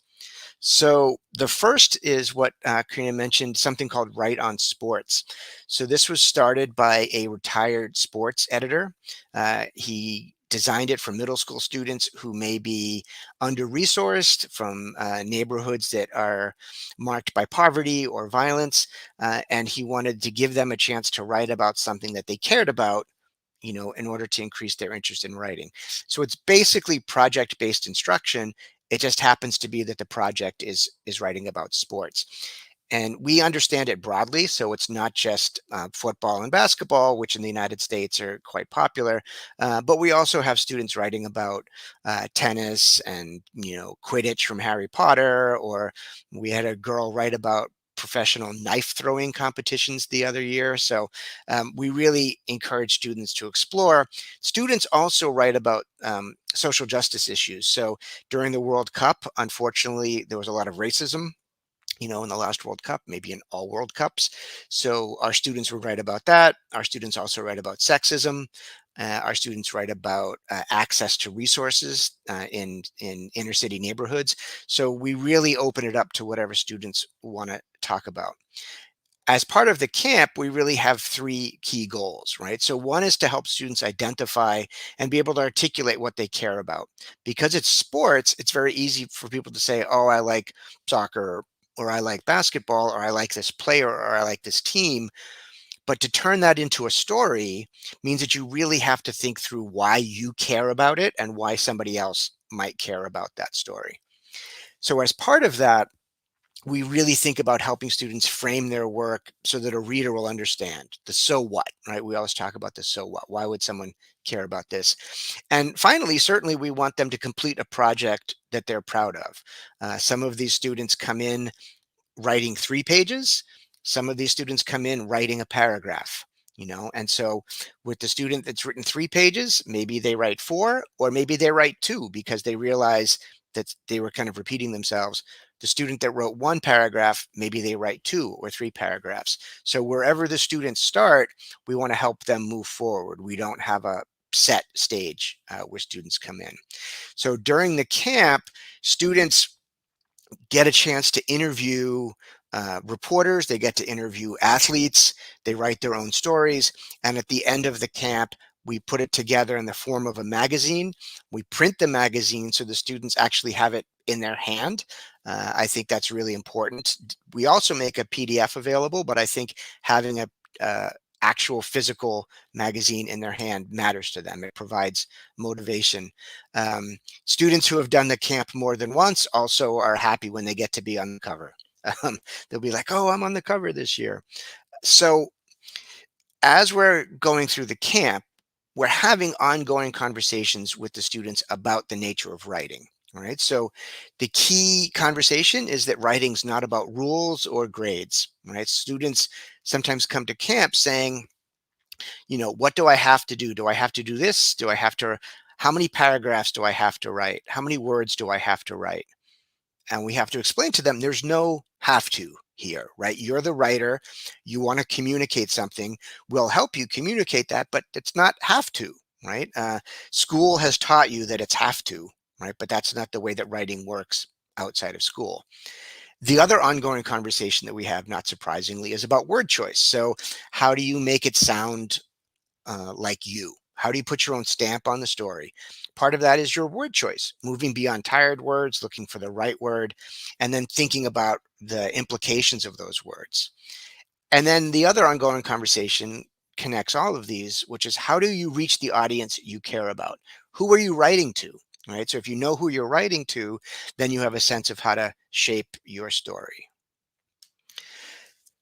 So the first is what Karina mentioned, something called Write on Sports. So this was started by a retired sports editor. He designed it for middle school students who may be under-resourced from neighborhoods that are marked by poverty or violence. And he wanted to give them a chance to write about something that they cared about, in order to increase their interest in writing. So it's basically project-based instruction. It just happens to be that the project is writing about sports. And we understand it broadly, so it's not just football and basketball, which in the United States are quite popular, but we also have students writing about tennis and, Quidditch from Harry Potter, or we had a girl write about professional knife throwing competitions the other year. So we really encourage students to explore. Students also write about social justice issues. So during the World Cup, unfortunately, there was a lot of racism in the last World Cup, maybe in all World Cups. So our students would write about that. Our students also write about sexism. Our students write about access to resources in inner city neighborhoods. So we really open it up to whatever students want to talk about. As part of the camp, we really have three key goals, right? So one is to help students identify and be able to articulate what they care about. Because it's sports, it's very easy for people to say, oh, I like soccer, or I like basketball, or I like this player, or I like this team. But to turn that into a story means that you really have to think through why you care about it and why somebody else might care about that story. So as part of that, we really think about helping students frame their work so that a reader will understand the so what, right? We always talk about the so what. Why would someone care about this? And finally, certainly we want them to complete a project that they're proud of. Some of these students come in writing 3 pages. Some of these students come in writing a paragraph, and so with the student that's written 3 pages, maybe they write 4, or maybe they write 2 because they realize that they were kind of repeating themselves. The student that wrote 1 paragraph, maybe they write 2 or 3 paragraphs. So wherever the students start, we want to help them move forward. We don't have a set stage where students come in. So during the camp, students get a chance to interview reporters, they get to interview athletes, they write their own stories, and at the end of the camp, we put it together in the form of a magazine. We print the magazine so the students actually have it in their hand. I think that's really important. We also make a PDF available, but I think having a actual physical magazine in their hand matters to them. It provides motivation. Students who have done the camp more than once also are happy when they get to be on the cover. They'll be like, oh, I'm on the cover this year. So as we're going through the camp, we're having ongoing conversations with the students about the nature of writing. All right. So the key conversation is that writing's not about rules or grades. Right. Students sometimes come to camp saying, what do I have to do? Do I have to do this? How many paragraphs do I have to write? How many words do I have to write? And we have to explain to them there's no have to here, right? You're the writer. You want to communicate something. We'll help you communicate that, but it's not have to, right? School has taught you that it's have to, right? But that's not the way that writing works outside of school. The other ongoing conversation that we have, not surprisingly, is about word choice. So how do you make it sound like you? How do you put your own stamp on the story? Part of that is your word choice, moving beyond tired words, looking for the right word, and then thinking about the implications of those words. And then the other ongoing conversation connects all of these, which is how do you reach the audience you care about? Who are you writing to? Right? So if you know who you're writing to, then you have a sense of how to shape your story.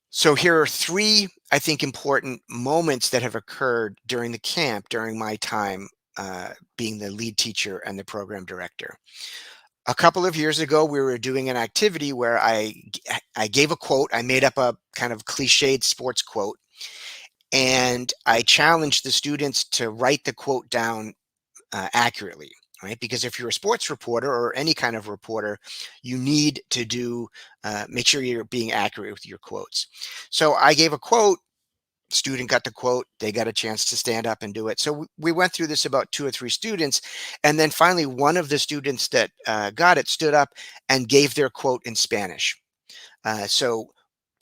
So here are 3, I think, important moments that have occurred during the camp, during my time being the lead teacher and the program director. A couple of years ago, we were doing an activity where I gave a quote. I made up a kind of cliched sports quote, and I challenged the students to write the quote down accurately. Right? Because if you're a sports reporter or any kind of reporter, you need to make sure you're being accurate with your quotes. So I gave a quote, student got the quote, they got a chance to stand up and do it. So we went through this about 2 or 3 students. And then finally, one of the students that got it stood up and gave their quote in Spanish. So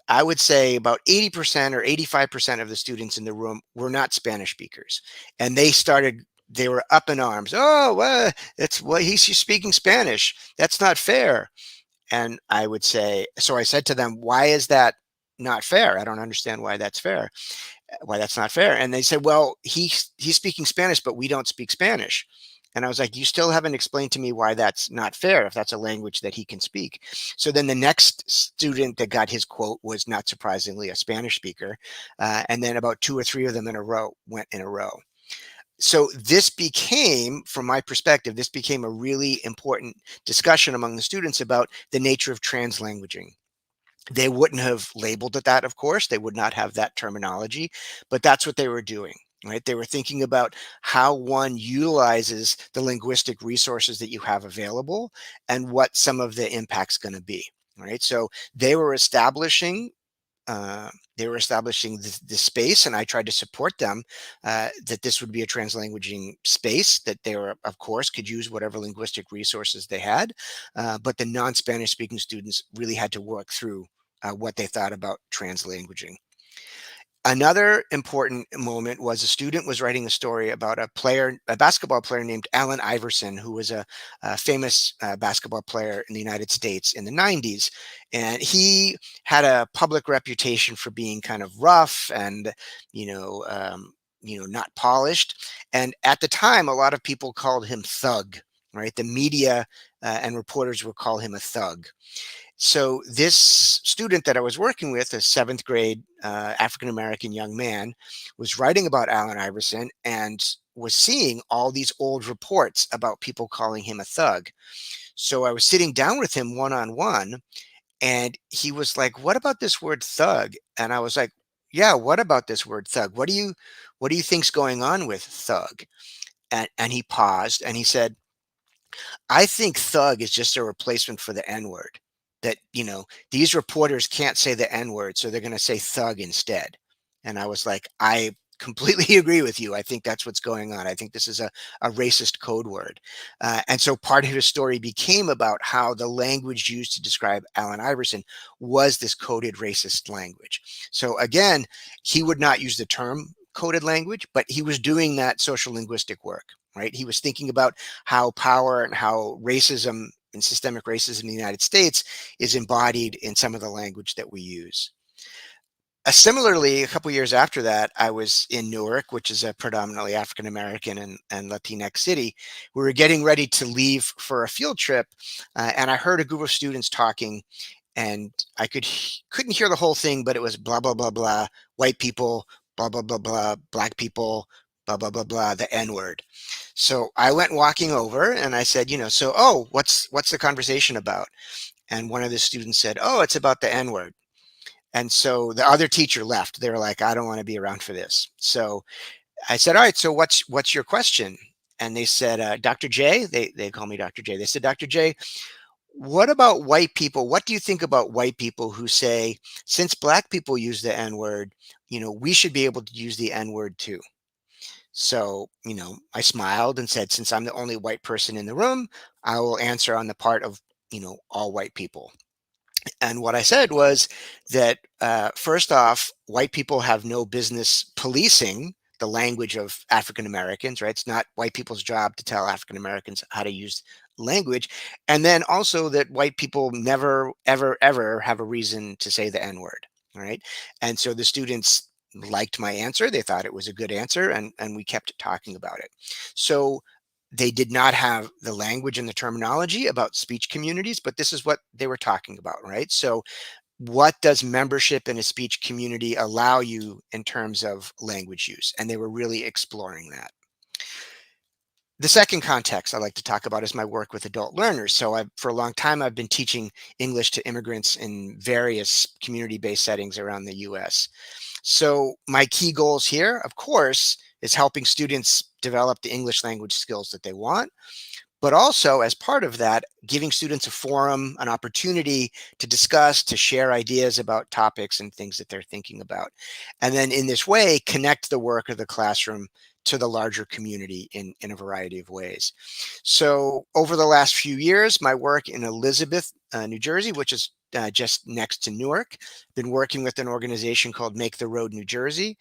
I would say about 80% or 85% of the students in the room were not Spanish speakers. And they were up in arms. Oh, he's speaking Spanish. That's not fair. And I would say, so I said to them, why is that not fair? I don't understand why that's not fair. And they said, well, he's speaking Spanish, but we don't speak Spanish. And I was like, you still haven't explained to me why that's not fair if that's a language that he can speak. So then the next student that got his quote was, not surprisingly, a Spanish speaker. And then about 2 or 3 of them went in a row. So this became, from my perspective, a really important discussion among the students about the nature of translanguaging. They wouldn't have labeled it that, of course. They would not have that terminology, but that's what they were doing, right? They were thinking about how one utilizes the linguistic resources that you have available and what some of the impact's going to be, right? So they were establishing the space, and I tried to support them that this would be a translanguaging space, that they were, of course, could use whatever linguistic resources they had, but the non-Spanish speaking students really had to work through what they thought about translanguaging. Another important moment was a student was writing a story about a basketball player named Allen Iverson, who was a famous basketball player in the United States in the 90s. And he had a public reputation for being kind of rough and, not polished. And at the time, a lot of people called him Thug, right? The media and reporters would call him a thug. So this student that I was working with, a seventh grade African-American young man, was writing about Allen Iverson and was seeing all these old reports about people calling him a thug. So I was sitting down with him one-on-one, and he was like, "What about this word thug?" And I was like, "Yeah, what about this word thug? What do you think's going on with thug?" And he paused and he said, "I think thug is just a replacement for the N-word. That, these reporters can't say the N-word, so they're going to say thug instead." And I was like, I completely agree with you. I think that's what's going on. I think this is a racist code word. And so part of his story became about how the language used to describe Allen Iverson was this coded racist language. So again, he would not use the term coded language, but he was doing that social linguistic work, right? He was thinking about how power and how racism and systemic racism in the United States is embodied in some of the language that we use. Similarly, a couple years after that, I was in Newark, which is a predominantly African-American and Latinx city. We were getting ready to leave for a field trip, and I heard a group of students talking, and I couldn't hear the whole thing, but it was blah, blah, blah, blah, white people, blah, blah, blah, blah, black people, blah, blah, blah, blah, the N-word. So I went walking over and I said, what's the conversation about? And one of the students said, "Oh, it's about the N-word." And so the other teacher left. They were like, "I don't want to be around for this." So I said, "All right, so what's your question?" And they said, "Dr. J," they call me Dr. J. They said, "Dr. J, what about white people? What do you think about white people who say, since black people use the N-word, we should be able to use the N-word too?" So, I smiled and said, "Since I'm the only white person in the room, I will answer on the part of, all white people." And what I said was that, first off, white people have no business policing the language of African Americans, right? It's not white people's job to tell African Americans how to use language. And then also that white people never, ever, ever have a reason to say the N-word, right? And so the students liked my answer. They thought it was a good answer, and we kept talking about it. So they did not have the language and the terminology about speech communities, but this is what they were talking about, right? So what does membership in a speech community allow you in terms of language use? And they were really exploring that. The second context I like to talk about is my work with adult learners. So for a long time, I've been teaching English to immigrants in various community-based settings around the US. So my key goals here, of course, is helping students develop the English language skills that they want, but also as part of that, giving students a forum, an opportunity to discuss, to share ideas about topics and things that they're thinking about. And then in this way, connect the work of the classroom to the larger community in a variety of ways. So over the last few years, my work in Elizabeth, New Jersey, which is just next to Newark, been working with an organization called Make the Road New Jersey.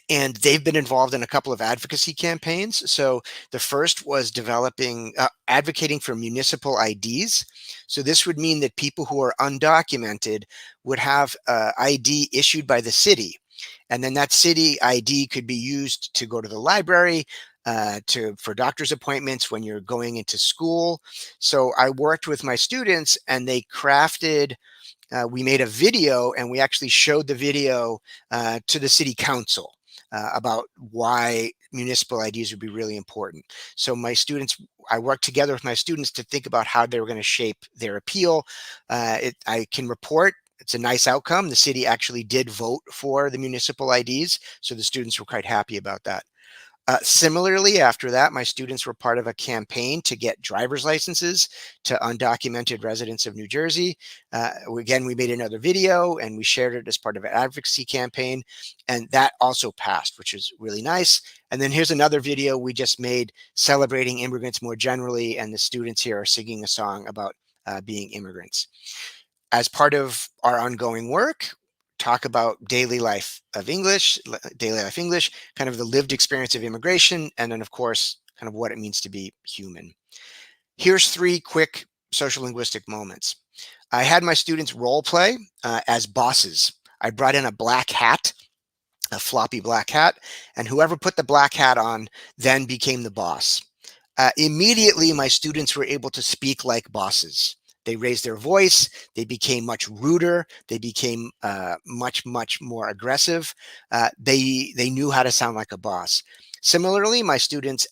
And they've been involved in a couple of advocacy campaigns. So the first was advocating for municipal IDs. So this would mean that people who are undocumented would have ID issued by the city. And then that city ID could be used to go to the library, for doctor's appointments when you're going into school. So I worked with my students and they crafted we made a video and we actually showed the video to the city council about why municipal IDs would be really important. So I worked together with my students to think about how they were going to shape their appeal. I can report it's a nice outcome. The city actually did vote for the municipal IDs, so the students were quite happy about that. Similarly, after that, my students were part of a campaign to get driver's licenses to undocumented residents of New Jersey. Again, we made another video and we shared it as part of an advocacy campaign, and that also passed, which is really nice. And then here's another video we just made celebrating immigrants more generally, and the students here are singing a song about being immigrants. As part of our ongoing work, talk about daily life English, kind of the lived experience of immigration, and then of course, kind of what it means to be human. Here's 3 quick social linguistic moments. I had my students role play as bosses. I brought in a black hat, a floppy black hat, and whoever put the black hat on then became the boss. Immediately, my students were able to speak like bosses. They raised their voice. They became much ruder. They became much more aggressive. They knew how to sound like a boss. Similarly, my students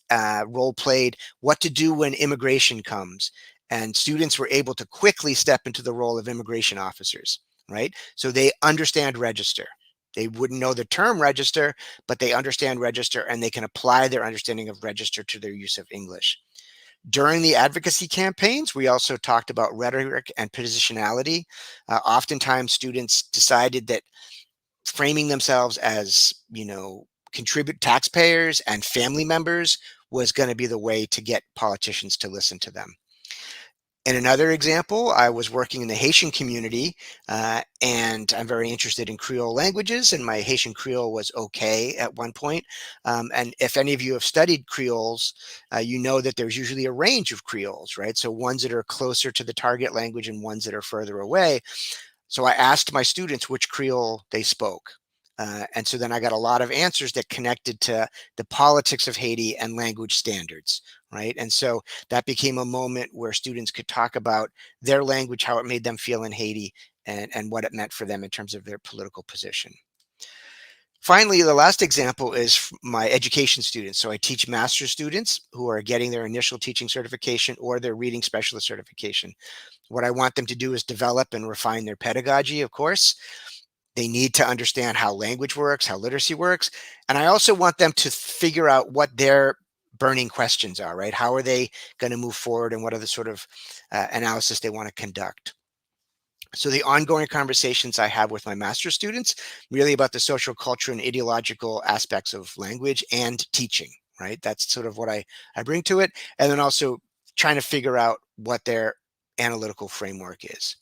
role played what to do when immigration comes, and students were able to quickly step into the role of immigration officers, right? So they understand register. They wouldn't know the term register, but they understand register, and they can apply their understanding of register to their use of English. During the advocacy campaigns, we also talked about rhetoric and positionality. Oftentimes, students decided that framing themselves as, contribute taxpayers and family members was going to be the way to get politicians to listen to them. In another example, I was working in the Haitian community, and I'm very interested in Creole languages, and my Haitian Creole was okay at one point. And if any of you have studied Creoles, you know that there's usually a range of Creoles, right? So ones that are closer to the target language and ones that are further away. So I asked my students which Creole they spoke. And so then I got a lot of answers that connected to the politics of Haiti and language standards, right? And so that became a moment where students could talk about their language, how it made them feel in Haiti, and what it meant for them in terms of their political position. Finally, the last example is my education students. So I teach master's students who are getting their initial teaching certification or their reading specialist certification. What I want them to do is develop and refine their pedagogy, of course. They need to understand how language works, how literacy works. And I also want them to figure out what their burning questions are, right? How are they going to move forward, and what are the sort of analysis they want to conduct? So the ongoing conversations I have with my master's students, really about the social, culture, and ideological aspects of language and teaching, right? That's sort of what I bring to it. And then also trying to figure out what their analytical framework is.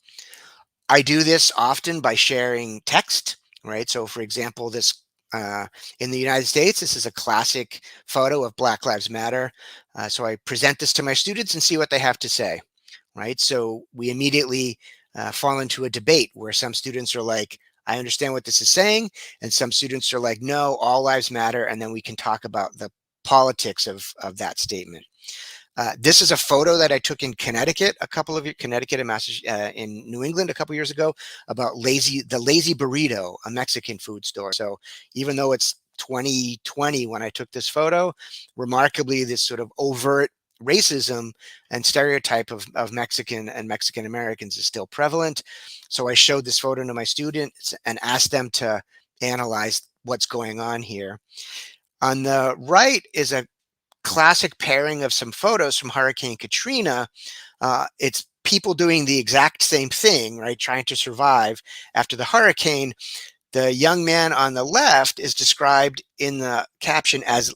I do this often by sharing text, right? So for example, this in the United States, this is a classic photo of Black Lives Matter. So I present this to my students and see what they have to say, right? So we immediately fall into a debate where some students are like, I understand what this is saying. And some students are like, no, all lives matter. And then we can talk about the politics of that statement. This is a photo that I took in Connecticut, Connecticut and in New England a couple years ago, about the Lazy Burrito, a Mexican food store. So even though it's 2020 when I took this photo, remarkably, this sort of overt racism and stereotype of Mexican and Mexican Americans is still prevalent. So I showed this photo to my students and asked them to analyze what's going on here. On the right is a classic pairing of some photos from Hurricane Katrina. It's people doing the exact same thing, right? Trying to survive after the hurricane. The young man on the left is described in the caption as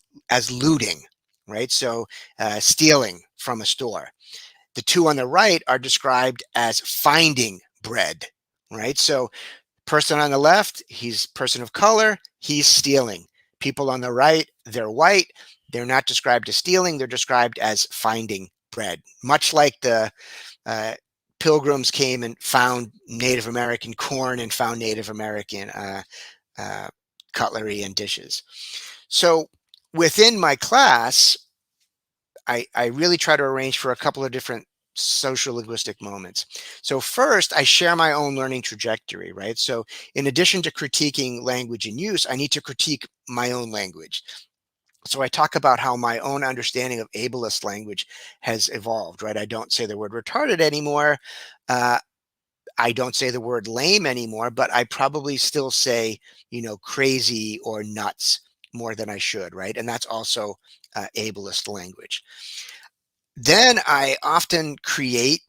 looting, right? So stealing from a store. The two on the right are described as finding bread, right? So person on the left, he's person of color, he's stealing. People on the right, they're white. They're not described as stealing. They're described as finding bread, much like the pilgrims came and found Native American corn and found Native American cutlery and dishes. So within my class, I really try to arrange for a couple of different social linguistic moments. So first, I share my own learning trajectory, right? So in addition to critiquing language in use, I need to critique my own language. So I talk about how my own understanding of ableist language has evolved, right? I don't say the word retarded anymore. I don't say the word lame anymore, but I probably still say, crazy or nuts more than I should, right? And that's also ableist language. Then I often create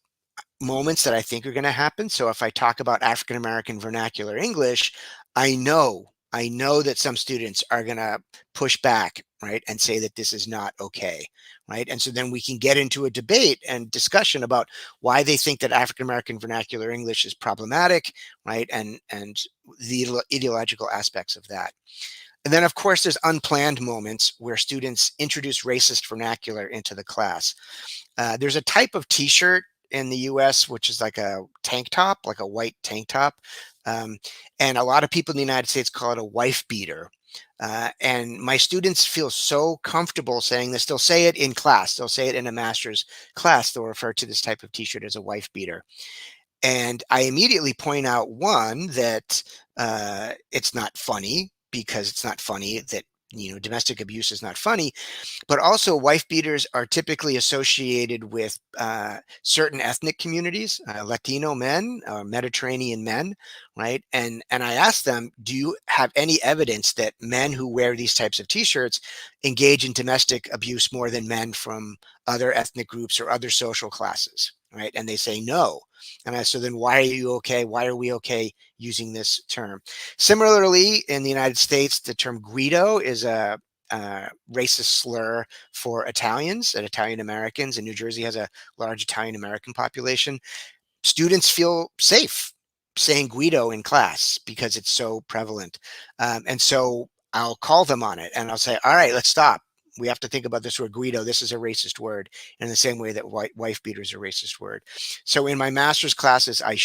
moments that I think are going to happen. So if I talk about African American vernacular English, I know I know that some students are going to push back, right, and say that this is not okay, right? And so then we can get into a debate and discussion about why they think that African American vernacular English is problematic, right, and the ideological aspects of that. And then, of course, there's unplanned moments where students introduce racist vernacular into the class. There's a type of T-shirt in the US, which is like a tank top, like a white tank top. And a lot of people in the United States call it a wife beater. And my students feel so comfortable saying this. They'll say it in class. They'll say it in a master's class. They'll refer to this type of T-shirt as a wife beater. And I immediately point out, one, that it's not funny, because it's not funny that, domestic abuse is not funny, but also wife beaters are typically associated with certain ethnic communities, Latino men, Mediterranean men, right? And I asked them, do you have any evidence that men who wear these types of T-shirts engage in domestic abuse more than men from other ethnic groups or other social classes, right? And they say no. And so then why are you okay? Why are we okay using this term? Similarly, in the United States, the term Guido is a racist slur for Italians and Italian Americans, and New Jersey has a large Italian American population. Students feel safe saying Guido in class because it's so prevalent. And so I'll call them on it and I'll say, all right, let's stop. We have to think about this word Guido. This is a racist word, in the same way that wife beater is a racist word. So in my master's classes, I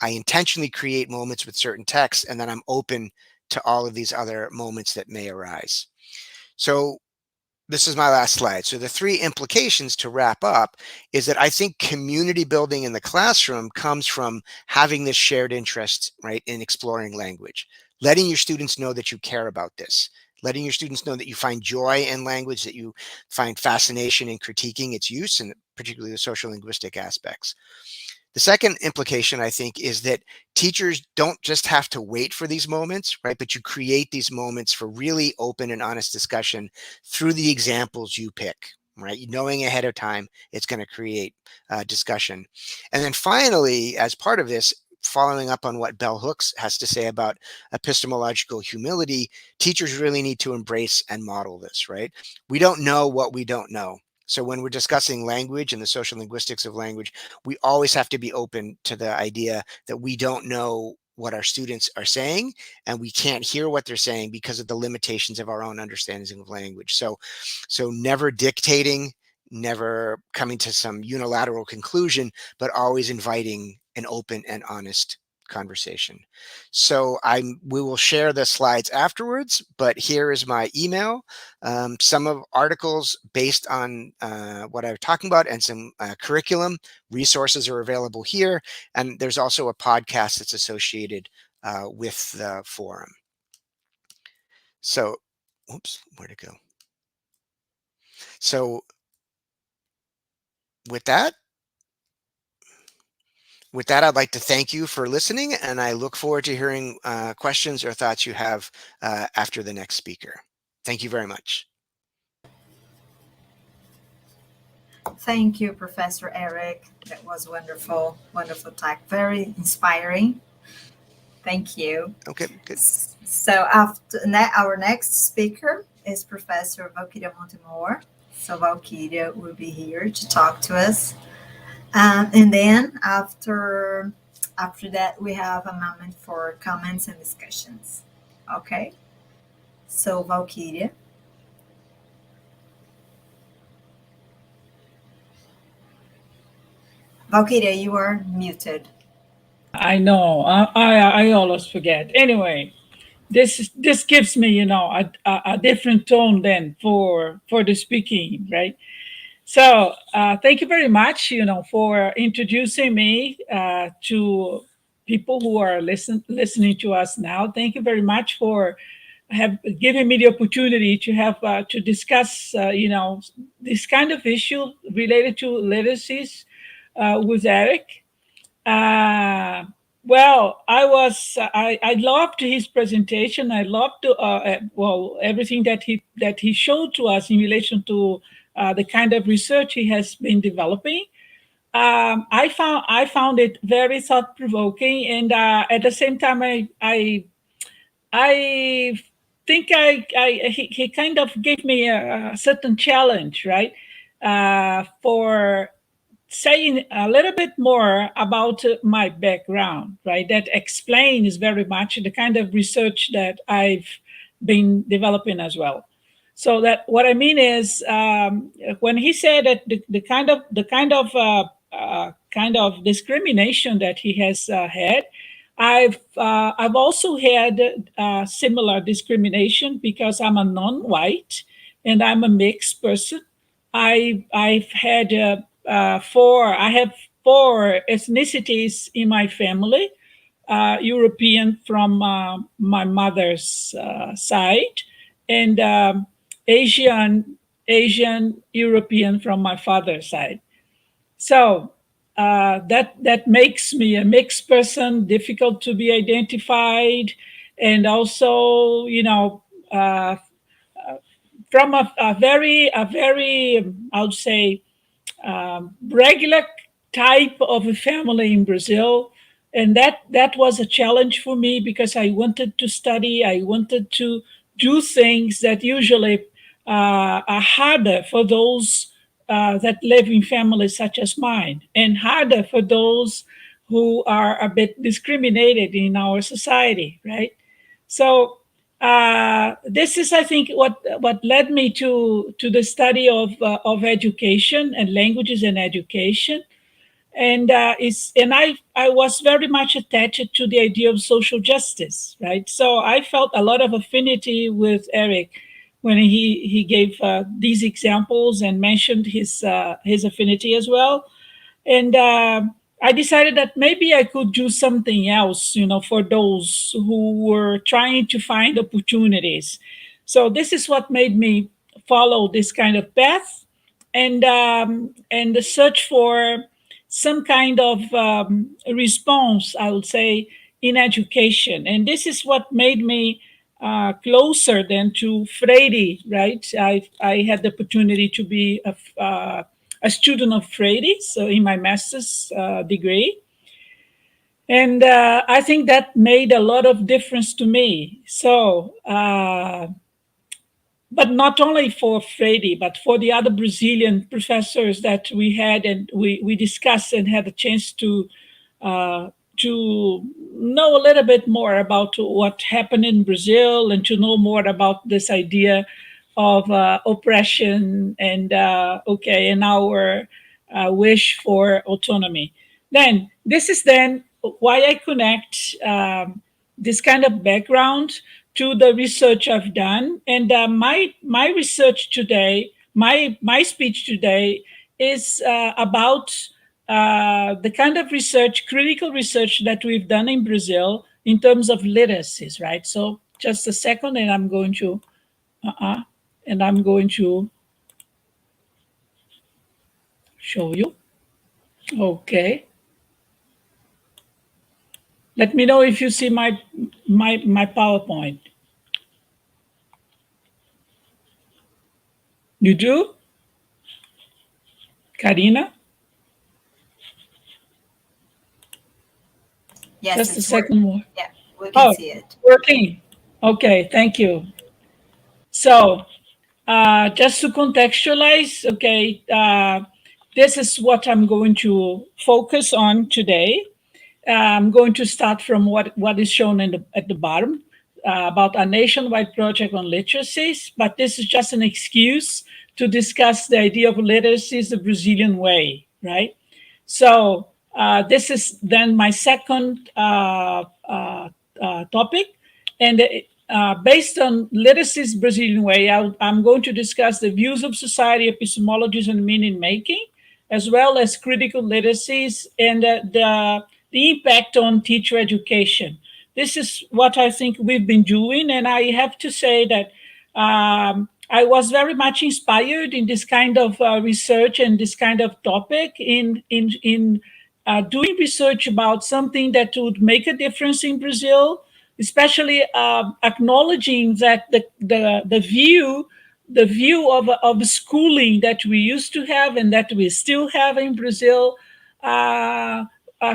intentionally create moments with certain texts, and then I'm open to all of these other moments that may arise. So this is my last slide. So the three implications to wrap up is that I think community building in the classroom comes from having this shared interest, right, in exploring language, letting your students know that you care about this, letting your students know that you find joy in language, that you find fascination in critiquing its use, and particularly the social linguistic aspects. The second implication, I think, is that teachers don't just have to wait for these moments, right? But you create these moments for really open and honest discussion through the examples you pick, right? Knowing ahead of time, it's going to create discussion. And then finally, as part of this, following up on what Bell Hooks has to say about epistemological humility, teachers really need to embrace and model this, right? We don't know what we don't know. So when we're discussing language and the social linguistics of language, we always have to be open to the idea that we don't know what our students are saying, and we can't hear what they're saying because of the limitations of our own understandings of language. So never dictating, never coming to some unilateral conclusion, but always inviting an open and honest conversation. So we will share the slides afterwards, but here is my email. Some of articles based on what I was talking about, and some curriculum resources are available here. And there's also a podcast that's associated with the forum. So, oops, where'd it go? So with that, I'd like to thank you for listening, and I look forward to hearing questions or thoughts you have after the next speaker. Thank you very much. Thank you, Professor Eric. That was wonderful, wonderful talk. Very inspiring. Thank you. Okay, good. So after that, our next speaker is Professor Valkyria Montemor. So Valkyria will be here to talk to us. And then after that, we have a moment for comments and discussions. Okay. So Valkyria. Valkyria, you are muted. I know. I always forget. Anyway, this gives me, a different tone then for the speaking, right? So thank you very much, for introducing me to people who are listening to us now. Thank you very much for giving me the opportunity to have to discuss, this kind of issue related to literacies with Eric. Well, I loved his presentation. I loved everything that he showed to us in relation to the kind of research he has been developing. I found it very thought provoking, and at the same time, I I think he kind of gave me a certain challenge, right, for saying a little bit more about my background, right? That explains very much the kind of research that I've been developing as well. So that what I mean is, when he said that the kind of discrimination that he has had, I've also had similar discrimination because I'm a non-white and I'm a mixed person. I've had I have four ethnicities in my family. European from my mother's side, and Asian European from my father's side. So that makes me a mixed person, difficult to be identified, and also, from a very I would say regular type of a family in Brazil. And that was a challenge for me because I wanted to study, I wanted to do things that usually are harder for those that live in families such as mine, and harder for those who are a bit discriminated in our society, right? So this is, I think, what led me to the study of education and languages and education, and I was very much attached to the idea of social justice, right? So I felt a lot of affinity with Eric when he gave these examples and mentioned his affinity as well, and I decided that maybe I could do something else, for those who were trying to find opportunities. So this is what made me follow this kind of path, and the search for some kind of response, I would say, in education. And this is what made me closer than to Freire, right? I had the opportunity to be a student of Freire, so in my master's degree. And I think that made a lot of difference to me. So, but not only for Freire, but for the other Brazilian professors that we had, and we discussed and had a chance to know a little bit more about what happened in Brazil, and to know more about this idea of oppression and and our wish for autonomy. Then this is then why I connect this kind of background to the research I've done. And my research today, my speech today, is about the kind of research, critical research that we've done in Brazil in terms of literacies, right? So just a second, and I'm going to show you. Okay. Let me know if you see my PowerPoint. You do? Karina? Yes, just a second more. Yeah, we can see it. Working. Okay, thank you. So, just to contextualize, okay, this is what I'm going to focus on today. I'm going to start from what is shown at the bottom about a nationwide project on literacies, but this is just an excuse to discuss the idea of literacies the Brazilian way, right? So this is then my second topic, and based on literacies Brazilian way, I'm going to discuss the views of society, epistemologies, and meaning making, as well as critical literacies and the impact on teacher education. This is what I think we've been doing, and I have to say that I was very much inspired in this kind of research and this kind of topic in doing research about something that would make a difference in Brazil, especially acknowledging that the view of schooling that we used to have and that we still have in Brazil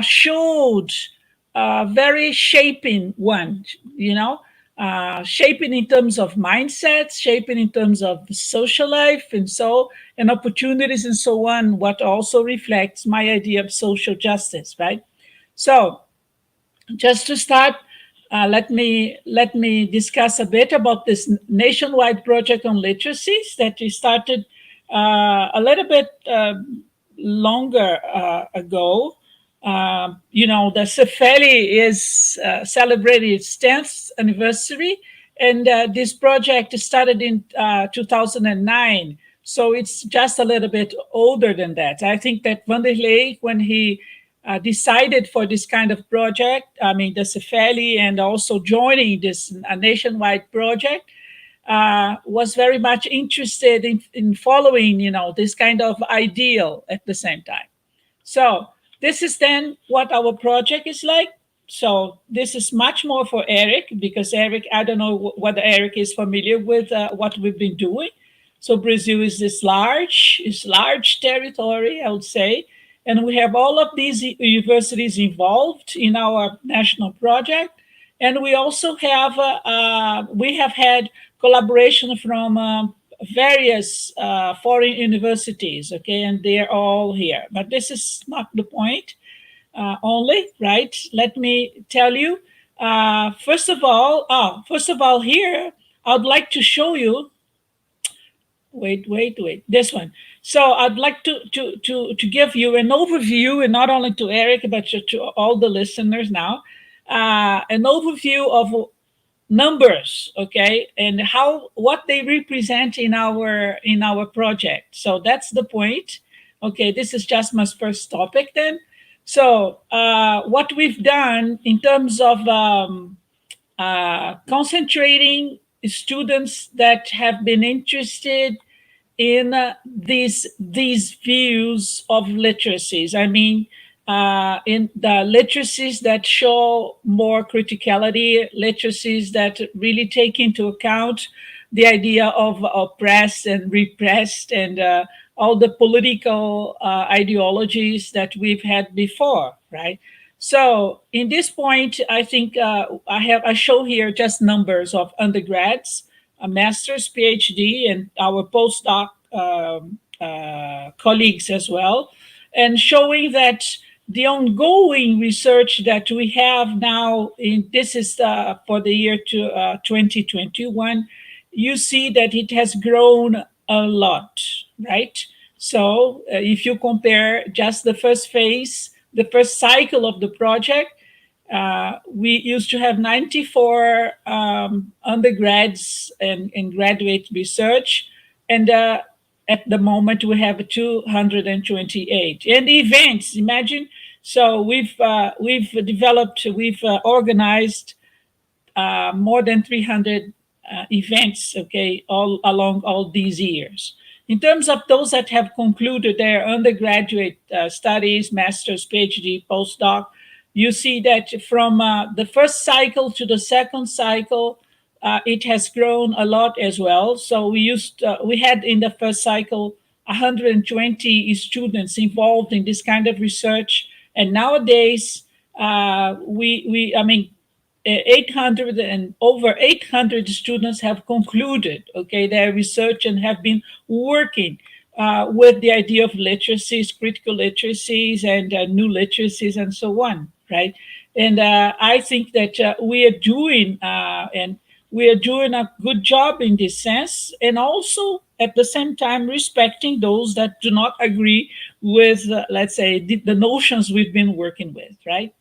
showed very shaping one, shaping in terms of mindsets, shaping in terms of social life and opportunities and so on, what also reflects my idea of social justice, right? So just to start, let me discuss a bit about this nationwide project on literacies that we started a little bit longer ago. The SEFELI is celebrating its 10th anniversary, and this project started in 2009. So it's just a little bit older than that. I think that Vanderlei, when he decided for this kind of project, the SEFELI, and also joining this nationwide project, was very much interested in following, this kind of ideal at the same time. So this is then what our project is like. So this is much more for Eric, because Eric, I don't know whether Eric is familiar with what we've been doing. So Brazil is this large territory, I would say, and we have all of these universities involved in our national project. And we also have had collaboration from various foreign universities, okay, and they're all here. But this is not the point only, right? Let me tell you. First of all, here I'd like to show you. Wait, this one. So I'd like to give you an overview, and not only to Eric, but to all the listeners now, an overview of numbers, okay, and what they represent in our project. So that's the point. Okay, this is just my first topic then. So what we've done in terms of concentrating students that have been interested in these views of literacies. In the literacies that show more criticality, literacies that really take into account the idea of oppressed and repressed, and all the political ideologies that we've had before, right? So in this point, I think I show here just numbers of undergrads, a master's, PhD, and our postdoc colleagues as well, and showing that the ongoing research that we have now, this is for the year 2021, you see that it has grown a lot, right? So if you compare just the first phase, the first cycle of the project, we used to have 94 undergrads and graduate research, and at the moment we have 228. And events, imagine. So we've organized more than 300 events, okay, all along all these years. In terms of those that have concluded their undergraduate studies, master's, PhD, postdoc, you see that from the first cycle to the second cycle, it has grown a lot as well. So we had in the first cycle 120 students involved in this kind of research, and nowadays 800 and over 800 students have concluded, okay, their research and have been working with the idea of literacies, critical literacies, and new literacies, and so on, right? And I think that we are doing a good job in this sense, and also at the same time respecting those that do not agree with, let's say, the notions we've been working with, right?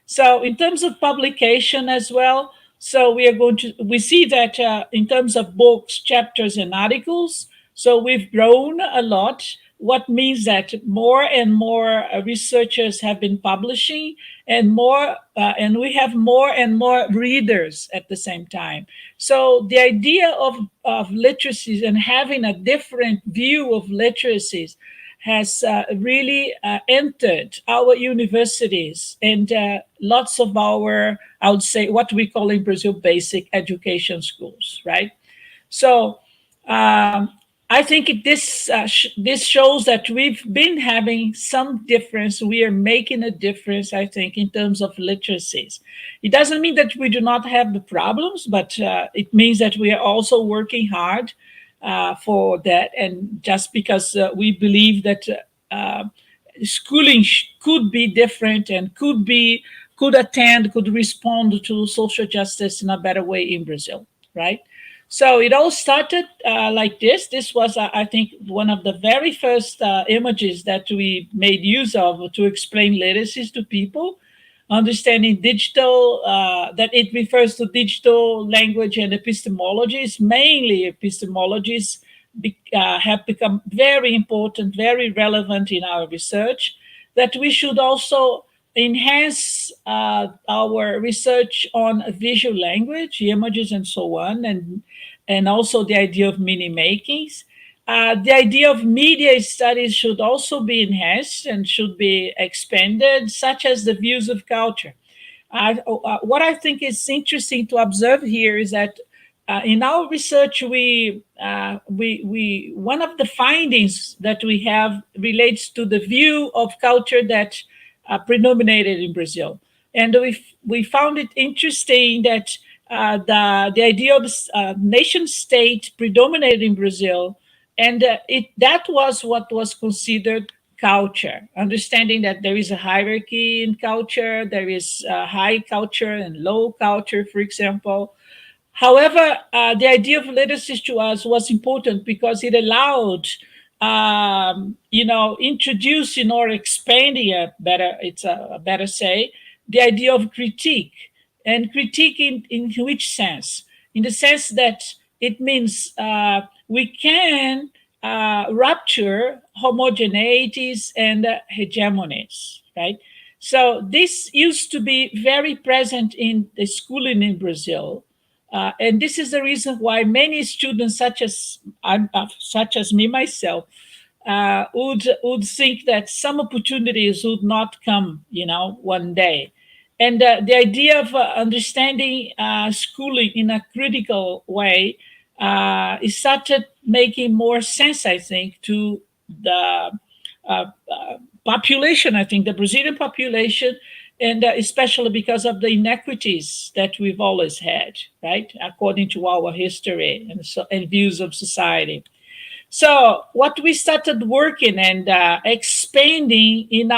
So in terms of publication as well, so we see that in terms of books, chapters, and articles, so we've grown a lot, what means that more and more researchers have been publishing, and we have more and more readers at the same time. So the idea of literacies and having a different view of literacies has really entered our universities and lots of our, I would say, what we call in Brazil, basic education schools, right? So I think this shows that we've been having some difference. We are making a difference, I think, in terms of literacies. It doesn't mean that we do not have the problems, but it means that we are also working hard for that. And just because we believe that schooling could be different and could respond to social justice in a better way in Brazil, right? So it all started like this. This was, I think, one of the very first images that we made use of to explain literacies to people, understanding digital, that it refers to digital language and epistemologies, mainly epistemologies have become very important, very relevant in our research, that we should also enhance our research on visual language, images, and so on, and also the idea of mini makings. The idea of media studies should also be enhanced and should be expanded, such as the views of culture. What I think is interesting to observe here is that in our research, we one of the findings that we have relates to the view of culture that predominated in Brazil, and we found it interesting that the idea of nation state predominated in Brazil, and that was what was considered culture, understanding that there is a hierarchy in culture, there is high culture and low culture, for example. However, the idea of literacy to us was important because it allowed, introducing or expanding better say, the idea of critique. And critique in which sense? In the sense that it means we can rupture homogeneities and hegemonies, right? So this used to be very present in the schooling in Brazil. And this is the reason why many students, such as me myself, would think that some opportunities would not come, one day. And the idea of understanding schooling in a critical way it started making more sense, I think, to the population, I think, the Brazilian population, and especially because of the inequities that we've always had, right, according to our history and views of society. So what we started working and expanding in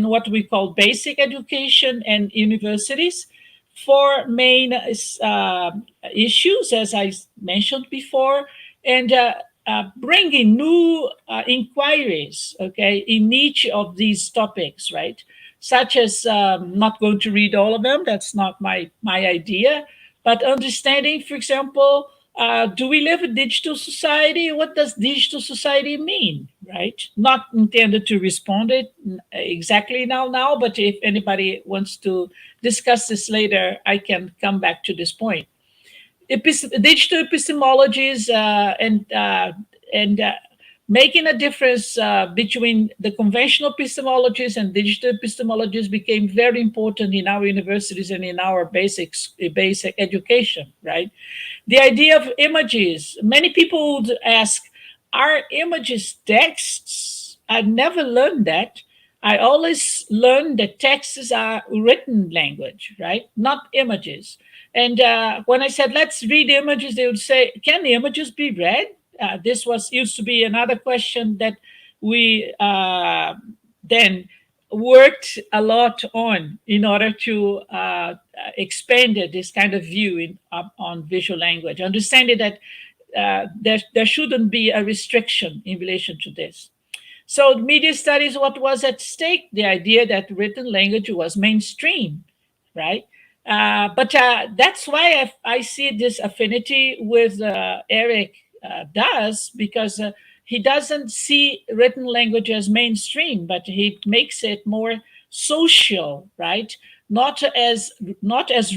what we call basic education and universities, four main issues, as I mentioned before, and bringing new inquiries, okay, in each of these topics, right? Such as, not going to read all of them, that's not my idea, but understanding, for example, do we live in a digital society? What does digital society mean, right? Not intended to respond it exactly now, but if anybody wants to discuss this later, I can come back to this point. Digital epistemologies and making a difference between the conventional epistemologies and digital epistemologies became very important in our universities and in our basic education, right? The idea of images. Many people would ask, are images texts? I never learned that. I always learned that texts are written language, right? Not images. And when I said, let's read images, they would say, can the images be read? This used to be another question that we then worked a lot on in order to expand this kind of view on visual language, understanding that there shouldn't be a restriction in relation to this. So media studies, what was at stake? The idea that written language was mainstream, right? But that's why I see this affinity with Eric does, because he doesn't see written language as mainstream, but he makes it more social, right? Not as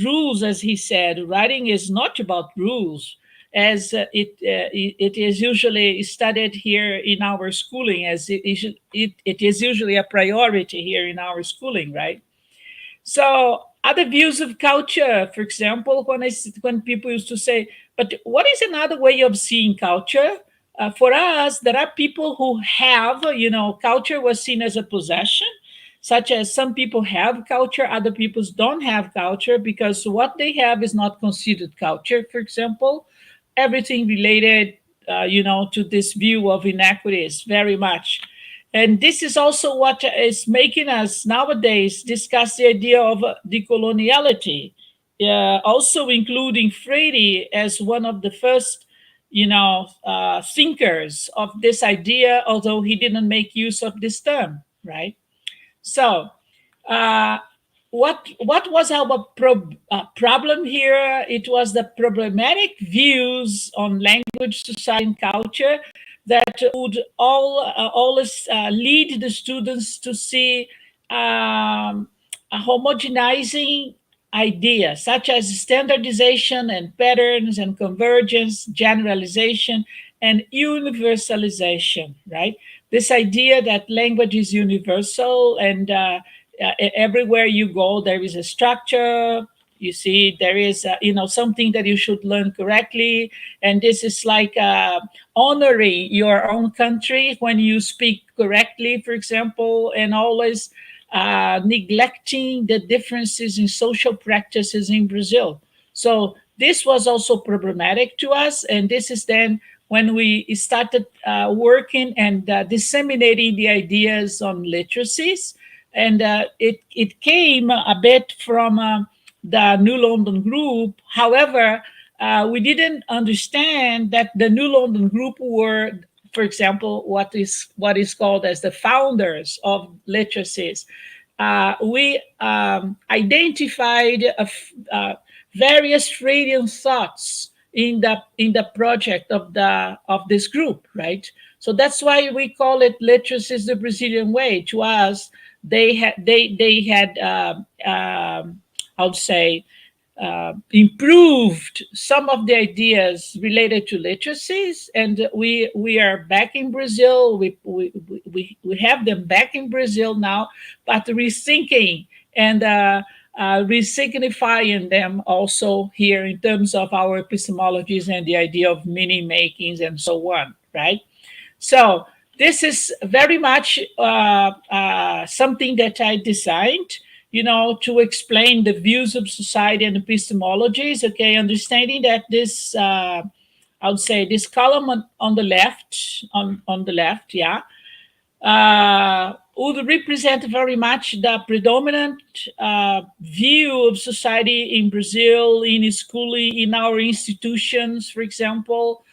rules, as he said. Writing is not about rules, as it is usually studied here in our schooling, as it is usually a priority here in our schooling, right? So other views of culture, for example, when people used to say, but what is another way of seeing culture? for us, there are people who have, culture was seen as a possession, such as some people have culture, other people don't have culture because what they have is not considered culture. For example, everything related, to this view of inequities very much. And this is also what is making us nowadays discuss the idea of decoloniality, also including Freire as one of the first thinkers of this idea, although he didn't make use of this term, right? So, what was our problem here? It was the problematic views on language, society, and culture that would always lead the students to see a homogenizing idea, such as standardization and patterns and convergence, generalization, and universalization, right? This idea that language is universal and everywhere you go, there is a structure. You see, there is, something that you should learn correctly. And this is like honoring your own country when you speak correctly, for example, and always neglecting the differences in social practices in Brazil. So this was also problematic to us. And this is then when we started working and disseminating the ideas on literacies. And it came a bit from the New London Group. However, we didn't understand that the New London Group were, for example, what is called as the founders of literacies. We identified various Freudian thoughts in the project of this group, right? So that's why we call it literacies the Brazilian way. To us, they had I would say improved some of the ideas related to literacies, and we are back in Brazil. We have them back in Brazil now, but rethinking and resignifying them also here in terms of our epistemologies and the idea of meaning makings and so on, right? So this is very much something that I designed, to explain the views of society and epistemologies, okay, understanding that this, I would say this column on the left, yeah, would represent very much the predominant view of society in Brazil, in schooling, in our institutions, for example,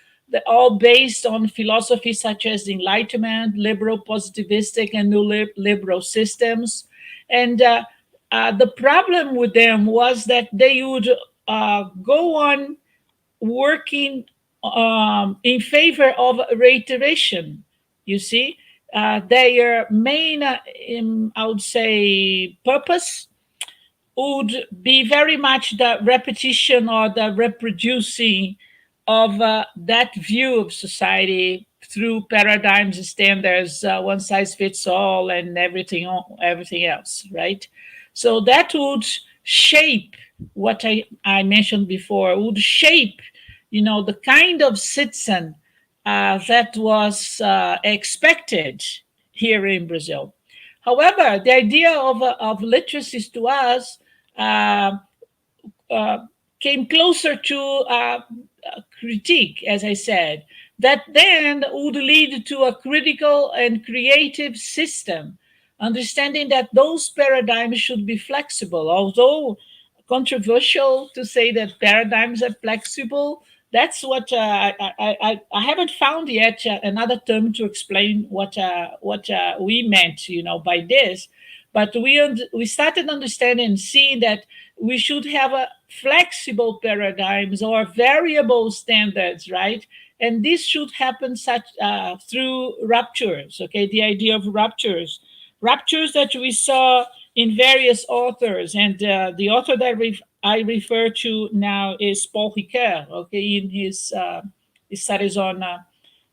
all based on philosophies such as Enlightenment, liberal, positivistic, and neoliberal systems. And the problem with them was that they would go on working in favor of reiteration, you see. Their main, I would say, purpose would be very much the repetition or the reproducing of that view of society through paradigms, standards, one size fits all, and everything else, right? So that would shape what I mentioned before, would shape, the kind of citizen that was expected here in Brazil. However, the idea of literacies to us came closer to critique, as I said, that then would lead to a critical and creative system, understanding that those paradigms should be flexible. Although controversial to say that paradigms are flexible, that's what I haven't found yet another term to explain what we meant, by this. But we started understanding and seeing that we should have a flexible paradigms or variable standards, right? And this should happen through ruptures. Okay, the idea of ruptures that we saw in various authors, and the author that I refer to now is Paul Ricoeur, okay, in his studies on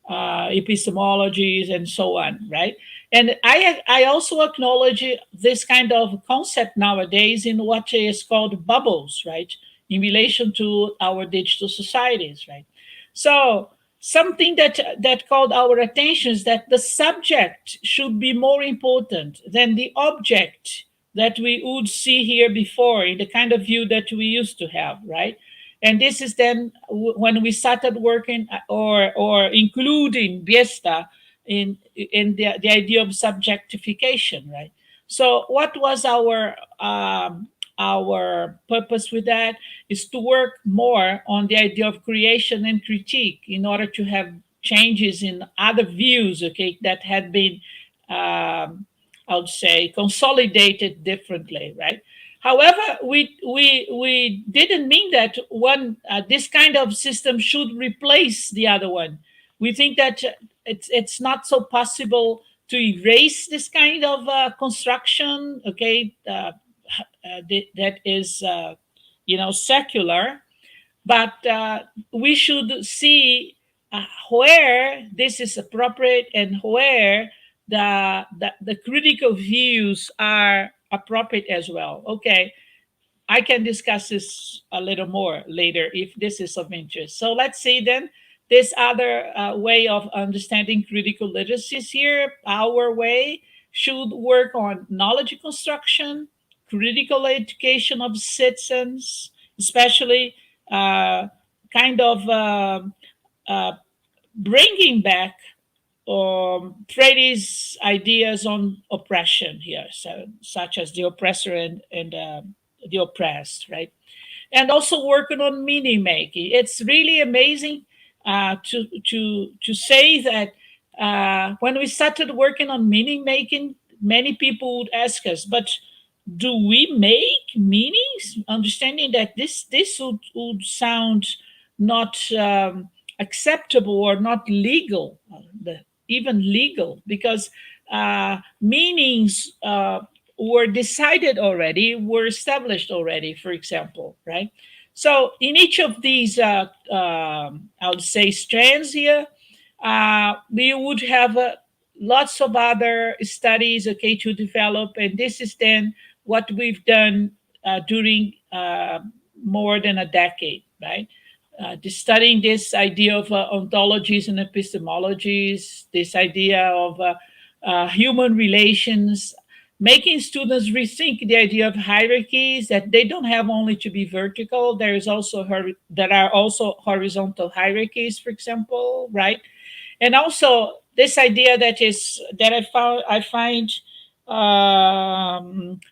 epistemologies and so on, right? And I also acknowledge this kind of concept nowadays in what is called bubbles, right, in relation to our digital societies, right? So something that called our attention is that the subject should be more important than the object that we would see here before in the kind of view that we used to have, right? And this is then when we started working or including Biesta in the idea of subjectification, right? So what was our purpose with that is to work more on the idea of creation and critique in order to have changes in other views, okay, that had been, I would say, consolidated differently, right? However, we didn't mean that one this kind of system should replace the other one. We think that it's not so possible to erase this kind of construction, okay, that is secular, but we should see where this is appropriate and where the critical views are appropriate as well. Okay, I can discuss this a little more later if this is of interest. So let's see then this other way of understanding critical literacies here. Our way should work on knowledge construction, critical education of citizens, especially bringing back Freire's ideas on oppression here, so, such as the oppressor and the oppressed, right? And also working on meaning making. It's really amazing to say that when we started working on meaning making, many people would ask us, but do we make meanings? Understanding that this would sound not acceptable or not legal, even legal, because meanings were decided already, were established already, for example, right? So in each of these, I would say, strands here, we would have lots of other studies, okay, to develop, and this is then what we've done during more than a decade, right? Studying this idea of ontologies and epistemologies, this idea of human relations, making students rethink the idea of hierarchies, that they don't have only to be vertical. There are also horizontal hierarchies, for example, right? And also this idea I find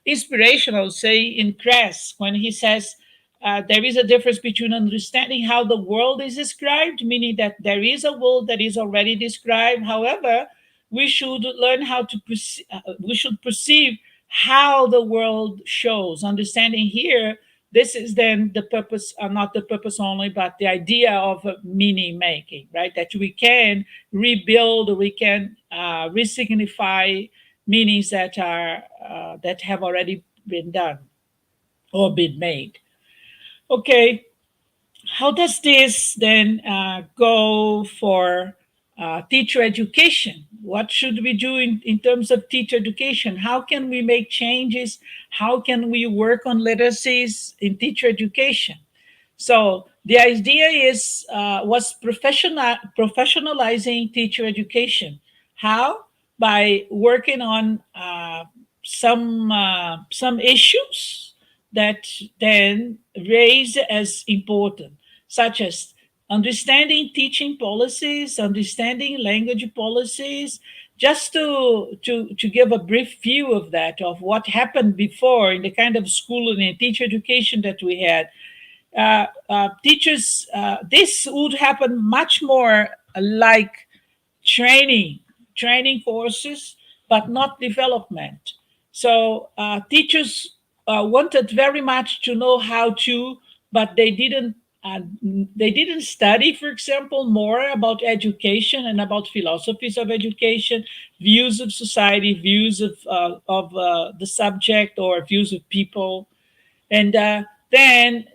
inspirational, say, in Kress, when he says there is a difference between understanding how the world is described, meaning that there is a world that is already described. However, we should learn how to we should perceive how the world shows. Understanding here, this is then the purpose, not the purpose only, but the idea of meaning making, right? That we can rebuild, we can resignify meanings that have already been done or been made. Okay, how does this then go for teacher education? What should we do in terms of teacher education? How can we make changes? How can we work on literacies in teacher education? So the idea was professionalizing teacher education. How? By working on some issues that then raise as important, such as understanding teaching policies, understanding language policies. Just to give a brief view of that, of what happened before in the kind of schooling and teacher education that we had. Teachers, this would happen much more like training courses, but not development. So teachers wanted very much to know how to, but they didn't study, for example, more about education and about philosophies of education, views of society, views of the subject, or views of people. And then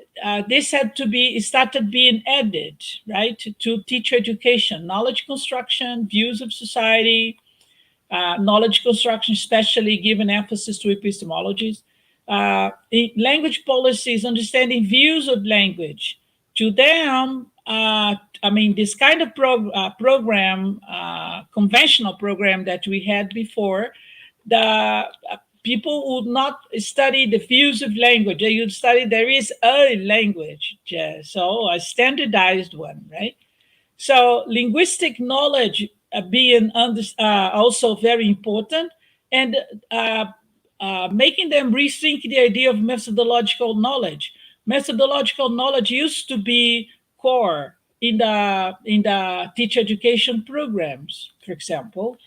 this started being added, right, to teacher education, knowledge construction, views of society, knowledge construction, especially given emphasis to epistemologies, in language policies, understanding views of language. To them, I mean, this kind of program, conventional program that we had before, the people would not study the diffusive language. They would study there is a language, so a standardized one, right? So linguistic knowledge being also very important, and making them rethink the idea of methodological knowledge. Methodological knowledge used to be core in the teacher education programs, for example.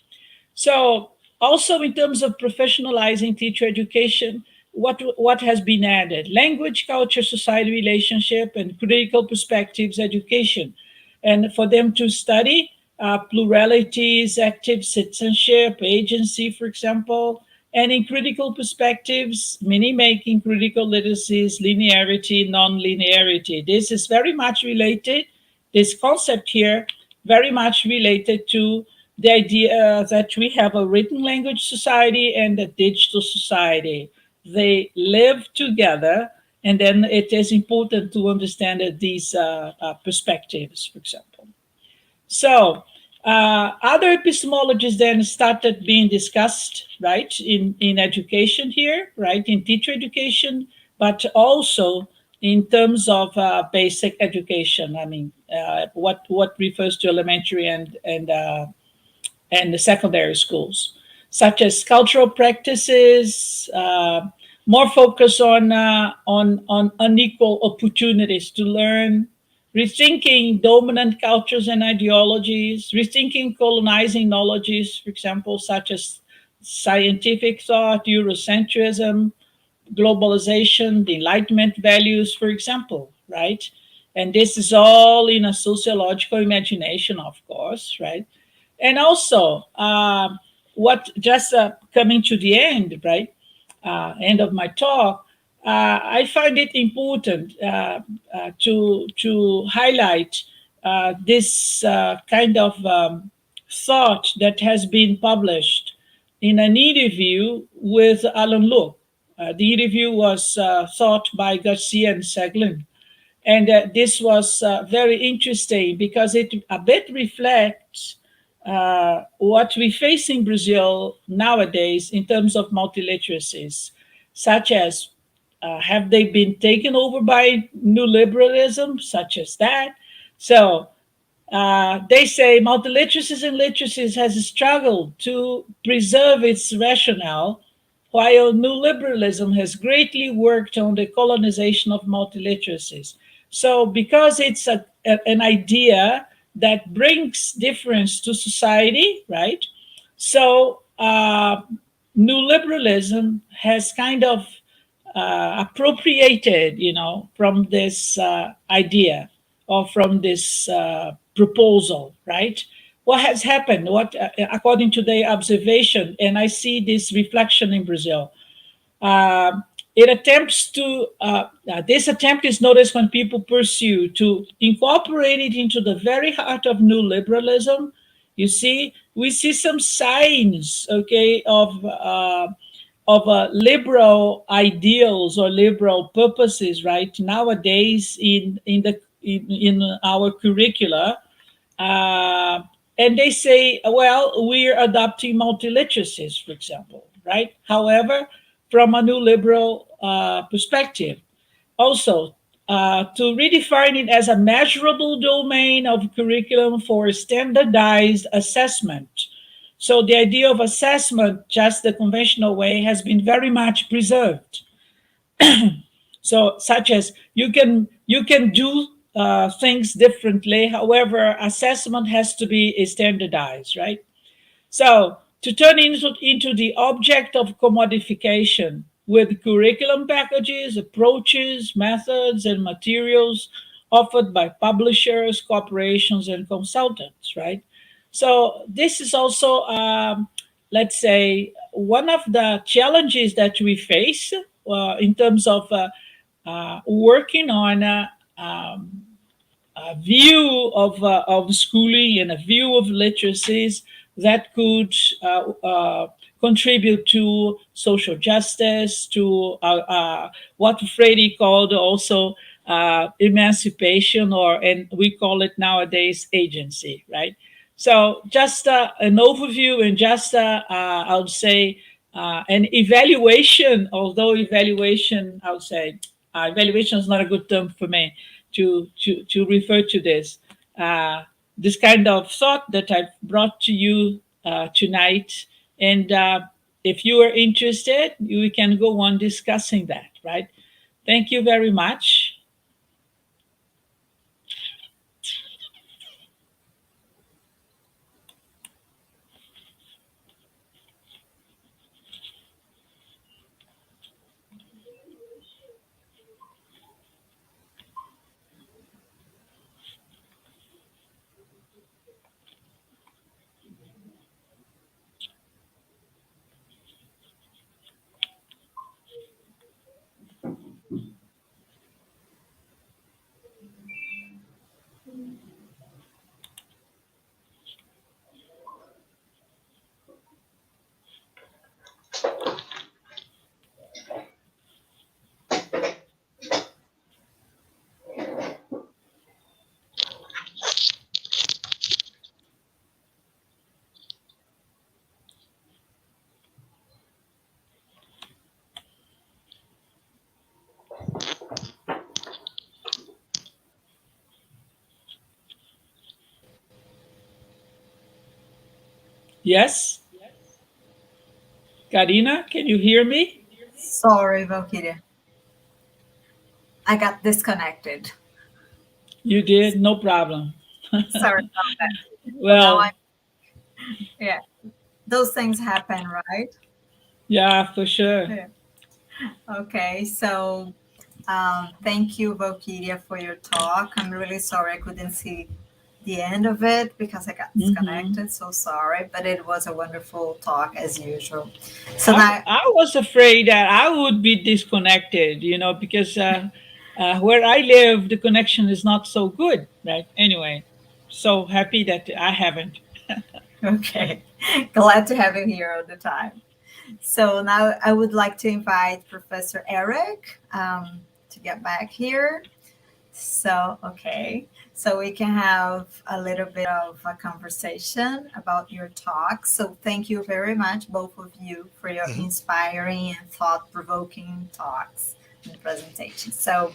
So also in terms of professionalizing teacher education, what has been added? Language, culture, society relationship, and critical perspectives education. And for them to study pluralities, active citizenship, agency, for example, and in critical perspectives, mini-making, critical literacies, linearity, non-linearity. This is very much related, this concept here, very much related to the idea that we have a written language society and a digital society. They live together, and then it is important to understand these perspectives, for example. So other epistemologies then started being discussed, right, in education here, right, in teacher education, but also in terms of basic education. I mean, what refers to elementary and the secondary schools, such as cultural practices, more focus on unequal opportunities to learn, rethinking dominant cultures and ideologies, rethinking colonizing knowledges, for example, such as scientific thought, Eurocentrism, globalization, the Enlightenment values, for example, right? And this is all in a sociological imagination, of course, right? And also, coming to the end, right? End of my talk, I find it important to highlight this kind of thought that has been published in an interview with Alan Look. The interview was thought by Garcia and Seglin. And this was very interesting because it a bit reflects what we face in Brazil nowadays in terms of multiliteracies, such as have they been taken over by new liberalism, such as that? So they say multiliteracies and literacies has struggled to preserve its rationale, while new liberalism has greatly worked on the colonization of multiliteracies. So because it's an idea that brings difference to society, right? So new liberalism has kind of appropriated, from this idea or from this proposal, right? What has happened? What, according to their observation, and I see this reflection in Brazil, it attempts to, this attempt is noticed when people pursue to incorporate it into the very heart of new liberalism. You see, we see some signs, okay, of liberal ideals or liberal purposes, right, nowadays in our curricula. And they say, well, we're adopting multiliteracies, for example, right? However, from a new liberal perspective. Also, to redefine it as a measurable domain of curriculum for standardized assessment. So the idea of assessment, just the conventional way, has been very much preserved. So, such as you can do things differently, however, assessment has to be standardized, right? So, to turn into the object of commodification with curriculum packages, approaches, methods, and materials offered by publishers, corporations, and consultants, right? So this is also, let's say, one of the challenges that we face in terms of working on a view of schooling and a view of literacies that could contribute to social justice, to what Freire called also emancipation, and we call it nowadays agency, right? So just an overview and just, I would say, an evaluation, although evaluation, I would say, evaluation is not a good term for me to refer to this. This kind of thought that I've brought to you tonight. And if you are interested, we can go on discussing that, right? Thank you very much. Yes? Karina, can you hear me? Sorry, Valkyria. I got disconnected. You did? No problem. Sorry about that. Well, yeah, those things happen, right? Yeah, for sure. Yeah. Okay, so thank you, Valkyria, for your talk. I'm really sorry I couldn't see the end of it because I got disconnected. So sorry, but it was a wonderful talk as usual. So I was afraid that I would be disconnected, because where I live, the connection is not so good, right? Anyway, so happy that I haven't. Okay, glad to have you here all the time. So now I would like to invite Professor Eric to get back here. So, okay. So we can have a little bit of a conversation about your talk. So thank you very much, both of you, for your inspiring and thought-provoking talks and presentations. So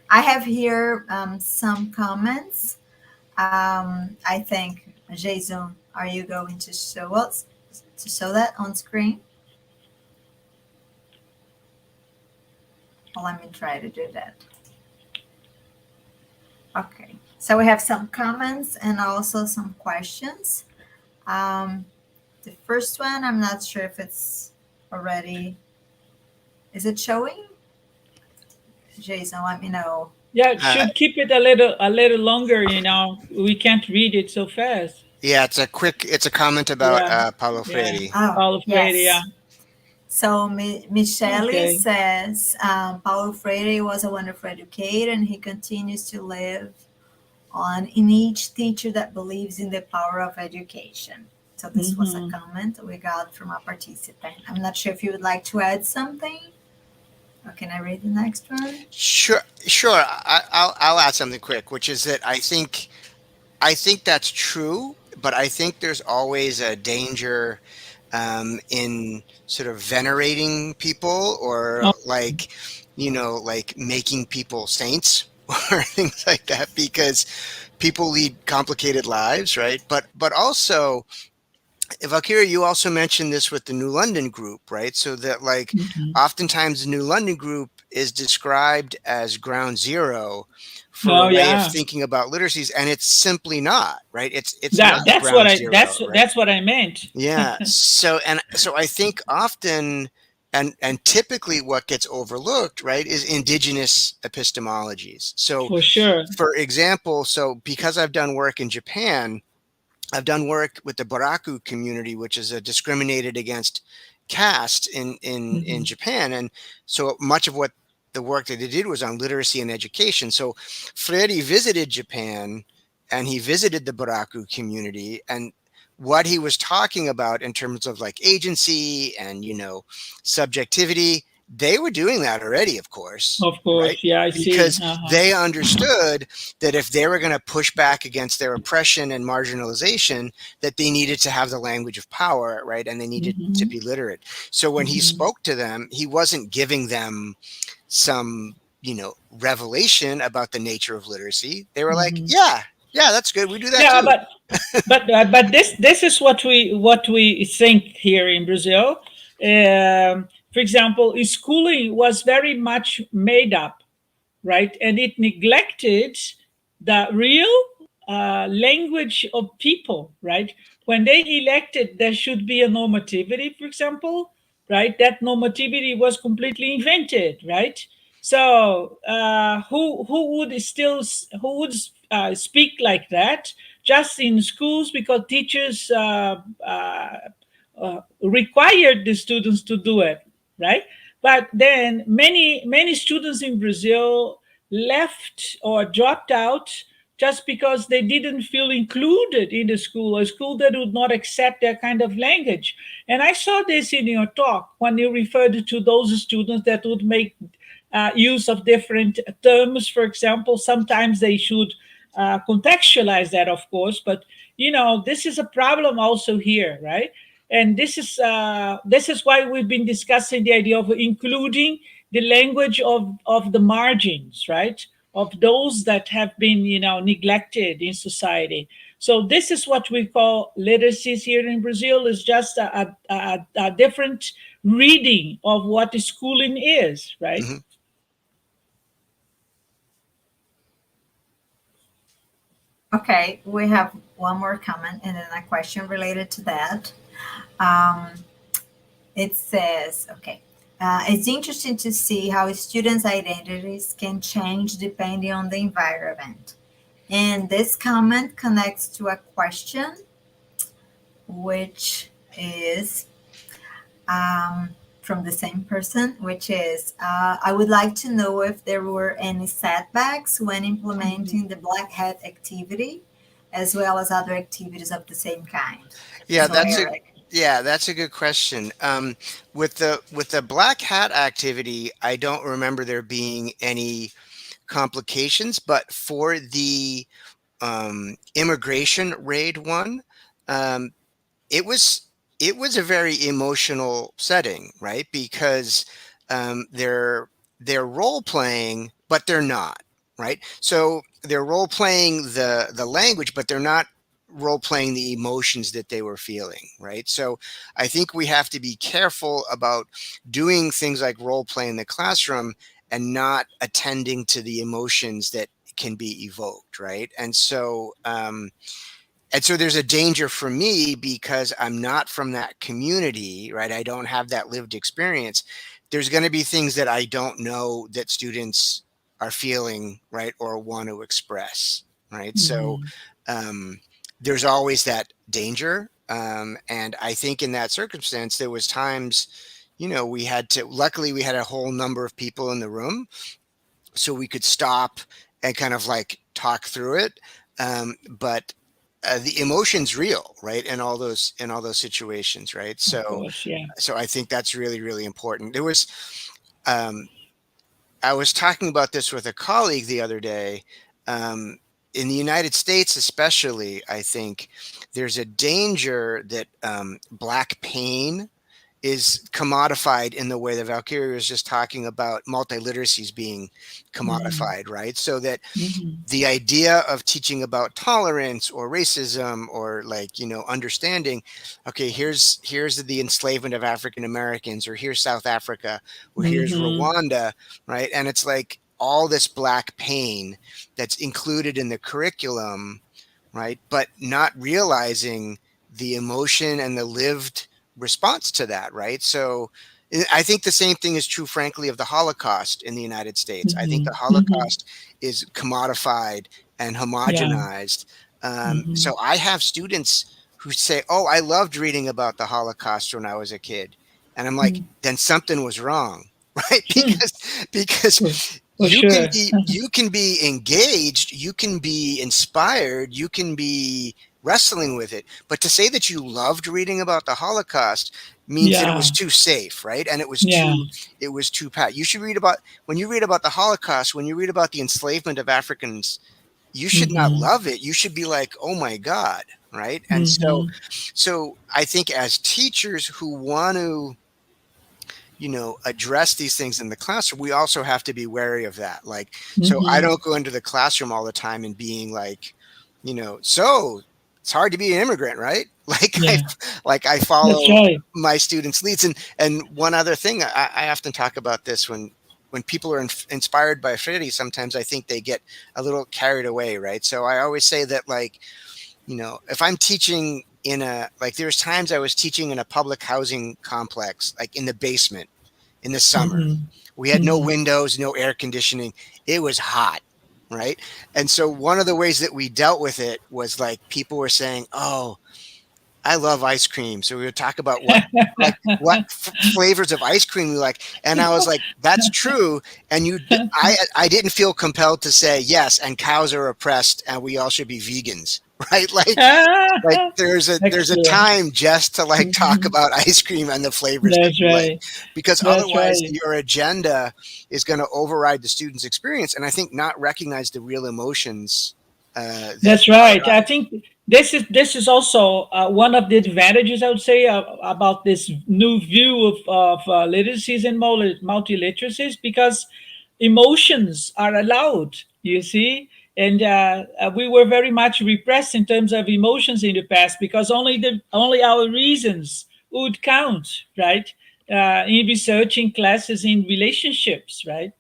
I have here some comments. I think, Jason, are you going to show that on screen? Well, let me try to do that. Okay, so we have some comments and also some questions. The first one, I'm not sure if it's already, is it showing? Jason, let me know. Yeah, it should keep it a little longer, we can't read it so fast. Yeah, it's a comment about Paulo Freire. Oh, Paulo Freire, yes. So Michele says, Paulo Freire was a wonderful educator and he continues to live on in each teacher that believes in the power of education. So this was a comment we got from a participant. I'm not sure if you would like to add something. Or can I read the next one? Sure. I'll add something quick, which is that I think that's true, but I think there's always a danger in sort of venerating people or like making people saints or things like that, because people lead complicated lives, right? But also, Valkyria, you also mentioned this with the New London group, right? So that oftentimes the New London group is described as ground zero for a way of thinking about literacies, and it's simply not, right? It's not ground zero, that's what I meant. Yeah. So I think often and typically what gets overlooked, right, is indigenous epistemologies. So for sure. For example, so because I've done work in Japan, I've done work with the Baraku community, which is a discriminated against caste in Japan. And so much of what the work that they did was on literacy and education. So Freire visited Japan and he visited the Baraku community, and what he was talking about in terms of like agency and, subjectivity they were doing that already, of course. Of course, right? yeah, I see. Because they understood that if they were going to push back against their oppression and marginalization, that they needed to have the language of power, right? And they needed to be literate. So when he spoke to them, he wasn't giving them some, revelation about the nature of literacy. They were like, yeah, that's good. We do that too. but this is what we think here in Brazil. For example, schooling was very much made up, right? And it neglected the real language of people, right? When they elected there should be a normativity, for example, right? That normativity was completely invented, right? So who would speak like that just in schools because teachers required the students to do it, right? But then many students in Brazil left or dropped out just because they didn't feel included in the school, a school that would not accept that kind of language. And I saw this in your talk when you referred to those students that would make use of different terms. For example, sometimes they should contextualize that, of course, but this is a problem also here, right? And this is why we've been discussing the idea of including the language of the margins, right? Of those that have been, neglected in society. So this is what we call literacies here in Brazil, is just a different reading of what schooling is, right? Okay, we have one more comment and then a question related to that. It says, it's interesting to see how students' identities can change depending on the environment. And this comment connects to a question, which is from the same person, which is, I would like to know if there were any setbacks when implementing the Black Hat activity, as well as other activities of the same kind. Yeah, So, that's Eric. that's a good question. With the Black Hat activity, I don't remember there being any complications, but for the immigration raid one, it was a very emotional setting, right? Because they're role playing, but they're not, right? So they're role playing the language, but they're not role playing the emotions that they were feeling, right? So I think we have to be careful about doing things like role play in the classroom and not attending to the emotions that can be evoked, right? And so there's a danger for me because I'm not from that community, right? I don't have that lived experience. There's going to be things that I don't know that students are feeling, right, or want to express, right? So there's always that danger. And I think in that circumstance, there was times, luckily we had a whole number of people in the room, so we could stop and kind of like talk through it. But the emotion's real, right? In all those situations, right? So, Of course, yeah. So I think that's really, really important. There was, I was talking about this with a colleague the other day. In the United States, especially, I think there's a danger that Black pain is commodified in the way that Valkyria was just talking about multiliteracies being commodified, right? So that the idea of teaching about tolerance or racism or understanding, okay, here's the enslavement of African Americans, or here's South Africa, or here's Rwanda, right? And it's like all this Black pain that's included in the curriculum, right? But not realizing the emotion and the lived response to that, right? So I think the same thing is true, frankly, of the Holocaust in the United States. I think the Holocaust is commodified and homogenized. So I have students who say, oh, I loved reading about the Holocaust when I was a kid. And I'm like, then something was wrong, right? Because you can be engaged, you can be inspired, you can be wrestling with it. But to say that you loved reading about the Holocaust means that it was too safe, right? And it was too pat. You should read about, when you read about the Holocaust, when you read about the enslavement of Africans, you should not love it. You should be like, oh my God, right? And so I think as teachers who want to, you know, address these things in the classroom, we also have to be wary of that. Like, so I don't go into the classroom all the time and being like, you know, so it's hard to be an immigrant, right? Like I follow my students' leads. And one other thing, I often talk about this when people are inspired by Freire, sometimes I think they get a little carried away, right? So I always say that, like, you know, if I'm teaching there's times I was teaching in a public housing complex, like in the basement in the summer. We had no windows, no air conditioning. It was hot, right? And so one of the ways that we dealt with it was, like, people were saying, oh, I love ice cream. So we would talk about what flavors of ice cream we like. And I was like, that's true. And I didn't feel compelled to say, yes, and cows are oppressed and we all should be vegans, right? Like there's a time just to, like, talk about ice cream and the flavors. That's right. Like, because otherwise your agenda is going to override the student's experience. And I think not recognize the real emotions. That's right. I think this is also one of the advantages, I would say, about this new view of literacies and multiliteracies, because emotions are allowed, you see. And we were very much repressed in terms of emotions in the past, because only our reasons would count, right? In research, in classes, in relationships, right?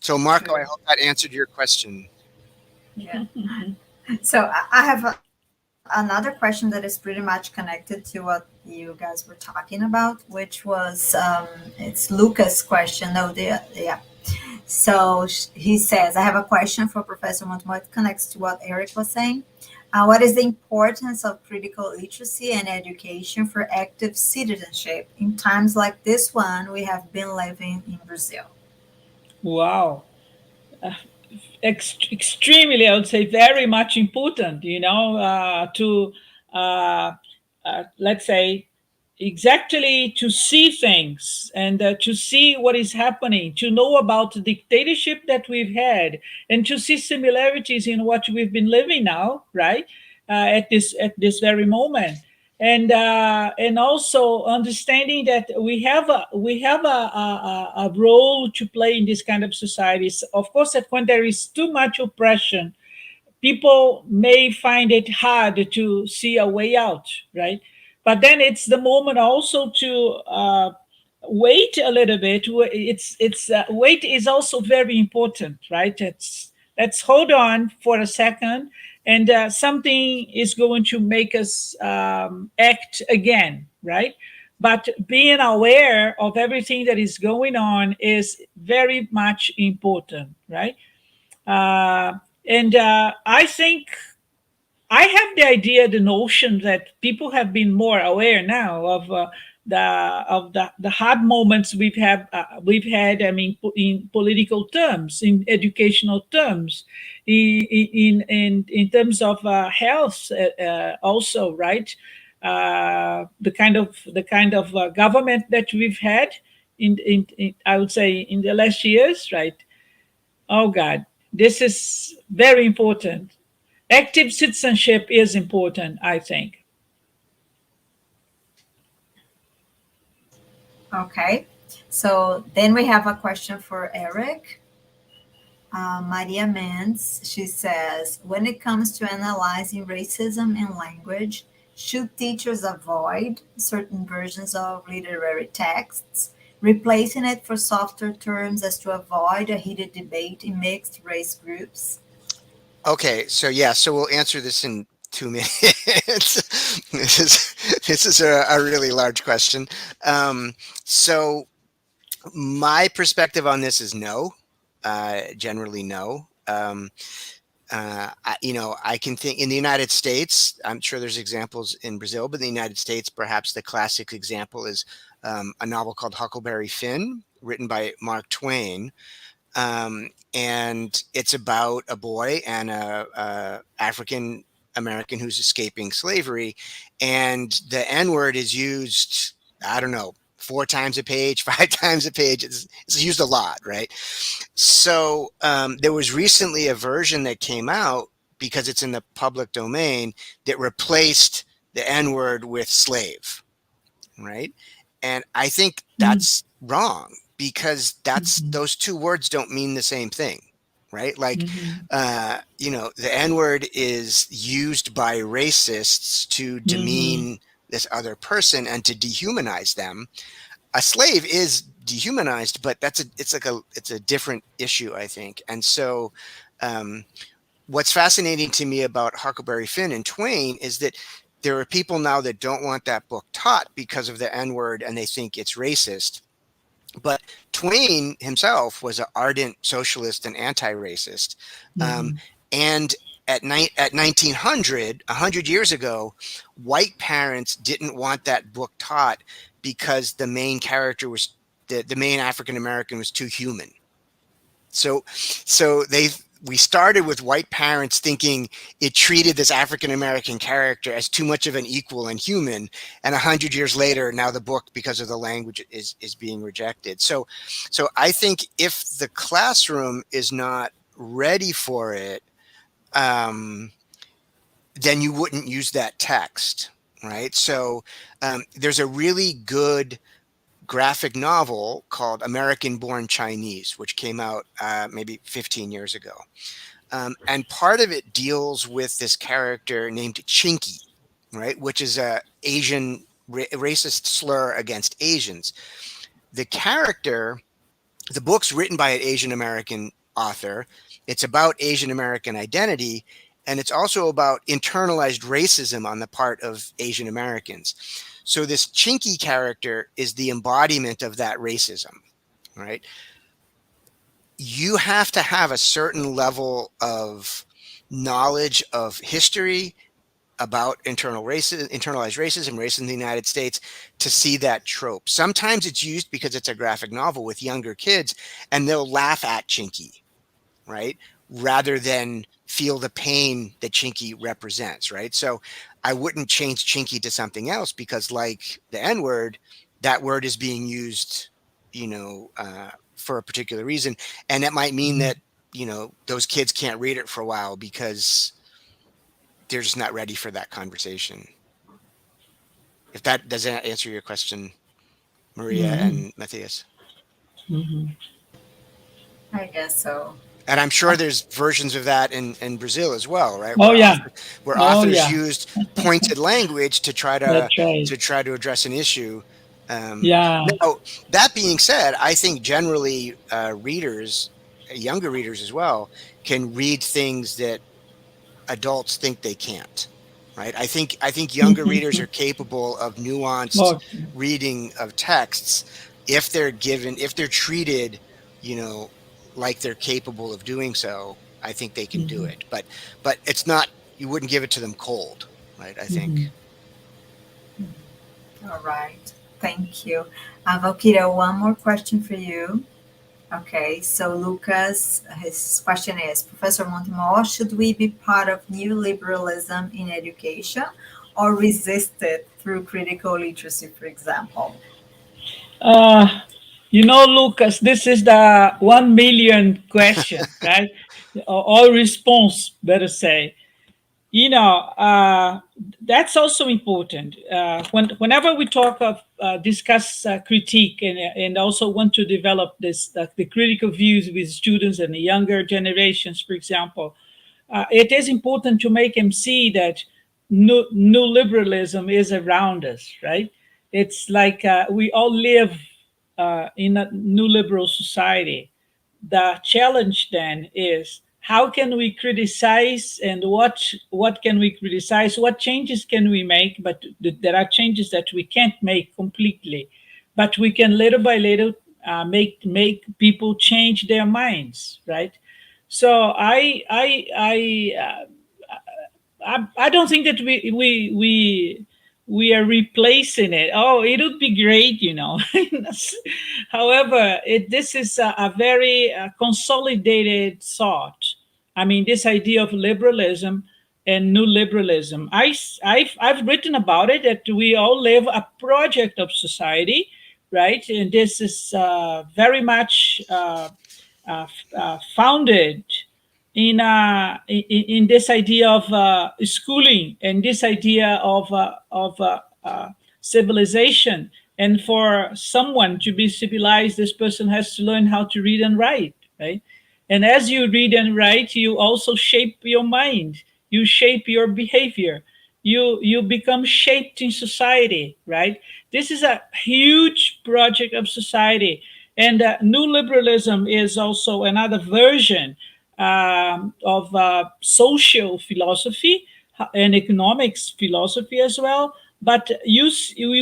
So, Marco, I hope that answered your question. Yeah. So I have another question that is pretty much connected to what you guys were talking about, which was it's Lucas' question. So he says, I have a question for Professor Montemor. It connects to what Eric was saying. What is the importance of critical literacy and education for active citizenship in times like this one we have been living in Brazil? Wow. Extremely, I would say, very much important, you know, to, let's say, exactly to see things and to see what is happening, to know about the dictatorship that we've had, and to see similarities in what we've been living now, right, at this very moment. And also understanding that we have a role to play in this kind of societies. Of course, that when there is too much oppression, people may find it hard to see a way out, right? But then it's the moment also to wait a little bit. Wait is also very important, right? Let's hold on for a second, and something is going to make us act again, right? But being aware of everything that is going on is very much important, right? And I think I have the notion that people have been more aware now of the hard moments we've had. I mean, in political terms, in educational terms, in terms of health, also, right? The kind of government that we've had in I would say in the last years, right? Oh God, this is very important. Active citizenship is important, I think. Okay, so then we have a question for Eric. Maria Mendes, she says, when it comes to analyzing racism in language, should teachers avoid certain versions of literary texts, replacing it for softer terms as to avoid a heated debate in mixed race groups? Okay, so we'll answer this in 2 minutes. This is a really large question. So my perspective on this is no, generally no. I can think in the United States, I'm sure there's examples in Brazil, but in the United States, perhaps the classic example is a novel called Huckleberry Finn, written by Mark Twain. And it's about a boy and a African American who's escaping slavery, and the N-word is used, I don't know, 4 times a page, 5 times a page. It's used a lot, right? So there was recently a version that came out, because it's in the public domain, that replaced the N-word with slave, right? And I think that's wrong, because those 2 words don't mean the same thing, right? Like, you know, the N-word is used by racists to demean this other person and to dehumanize them. A slave is dehumanized, but it's a different issue, I think. And so what's fascinating to me about Huckleberry Finn and Twain is that there are people now that don't want that book taught because of the N-word, and they think it's racist. But Twain himself was an ardent socialist and anti-racist. And at 1900, 100 years ago, white parents didn't want that book taught because the main character was, the main African-American was too human. So we started with white parents thinking it treated this African-American character as too much of an equal and human. And 100 years later, now the book, because of the language, is being rejected. So I think if the classroom is not ready for it, then you wouldn't use that text, right? So there's a really good graphic novel called American Born Chinese, which came out maybe 15 years ago. And part of it deals with this character named Chinky, right? Which is a Asian racist slur against Asians. The book's written by an Asian American author. It's about Asian American identity, and it's also about internalized racism on the part of Asian Americans. So this Chinky character is the embodiment of that racism, right? You have to have a certain level of knowledge of history about internalized racism, race in the United States, to see that trope. Sometimes it's used because it's a graphic novel with younger kids, and they'll laugh at Chinky, right? Rather than feel the pain that Chinky represents, right? So I wouldn't change Chinky to something else, because like the N-word, that word is being used, you know, for a particular reason. And it might mean that, you know, those kids can't read it for a while because they're just not ready for that conversation. If that doesn't answer your question, Maria and Matthias. I guess so. And I'm sure there's versions of that in Brazil as well, right? Where authors used pointed language to try to address an issue. Now, that being said, I think generally readers, younger readers as well, can read things that adults think they can't. Right? I think younger readers are capable of nuanced reading of texts if they're treated, you know, like they're capable of doing so. I think they can do it, but it's not, you wouldn't give it to them cold, right? I think. All right, thank you. Valkyria, one more question for you. Okay, so Lucas, his question is, Professor Montemor, should we be part of neoliberalism in education or resist it through critical literacy, for example? You know, Lucas, this is the 1 million question, right? Or response, better say. You know, that's also important. Whenever we talk of discuss critique and also want to develop the critical views with students and the younger generations, for example, it is important to make them see that new liberalism is around us, right? It's like we all live in a new liberal society. The challenge then is, how can we criticize, and what can we criticize? What changes can we make? But there are changes that we can't make completely, but we can little by little make people change their minds, right? So I don't think that we are replacing it. Oh, it would be great, you know. However, this is a very consolidated thought. I mean, this idea of liberalism and new liberalism. I've written about it, that we all live a project of society, right? And this is very much founded in this idea of schooling, and this idea of civilization. And for someone to be civilized, this person has to learn how to read and write, right? And as you read and write, you also shape your mind. You shape your behavior. You become shaped in society, right? This is a huge project of society. And new liberalism is also another version of social philosophy and economics philosophy as well. But you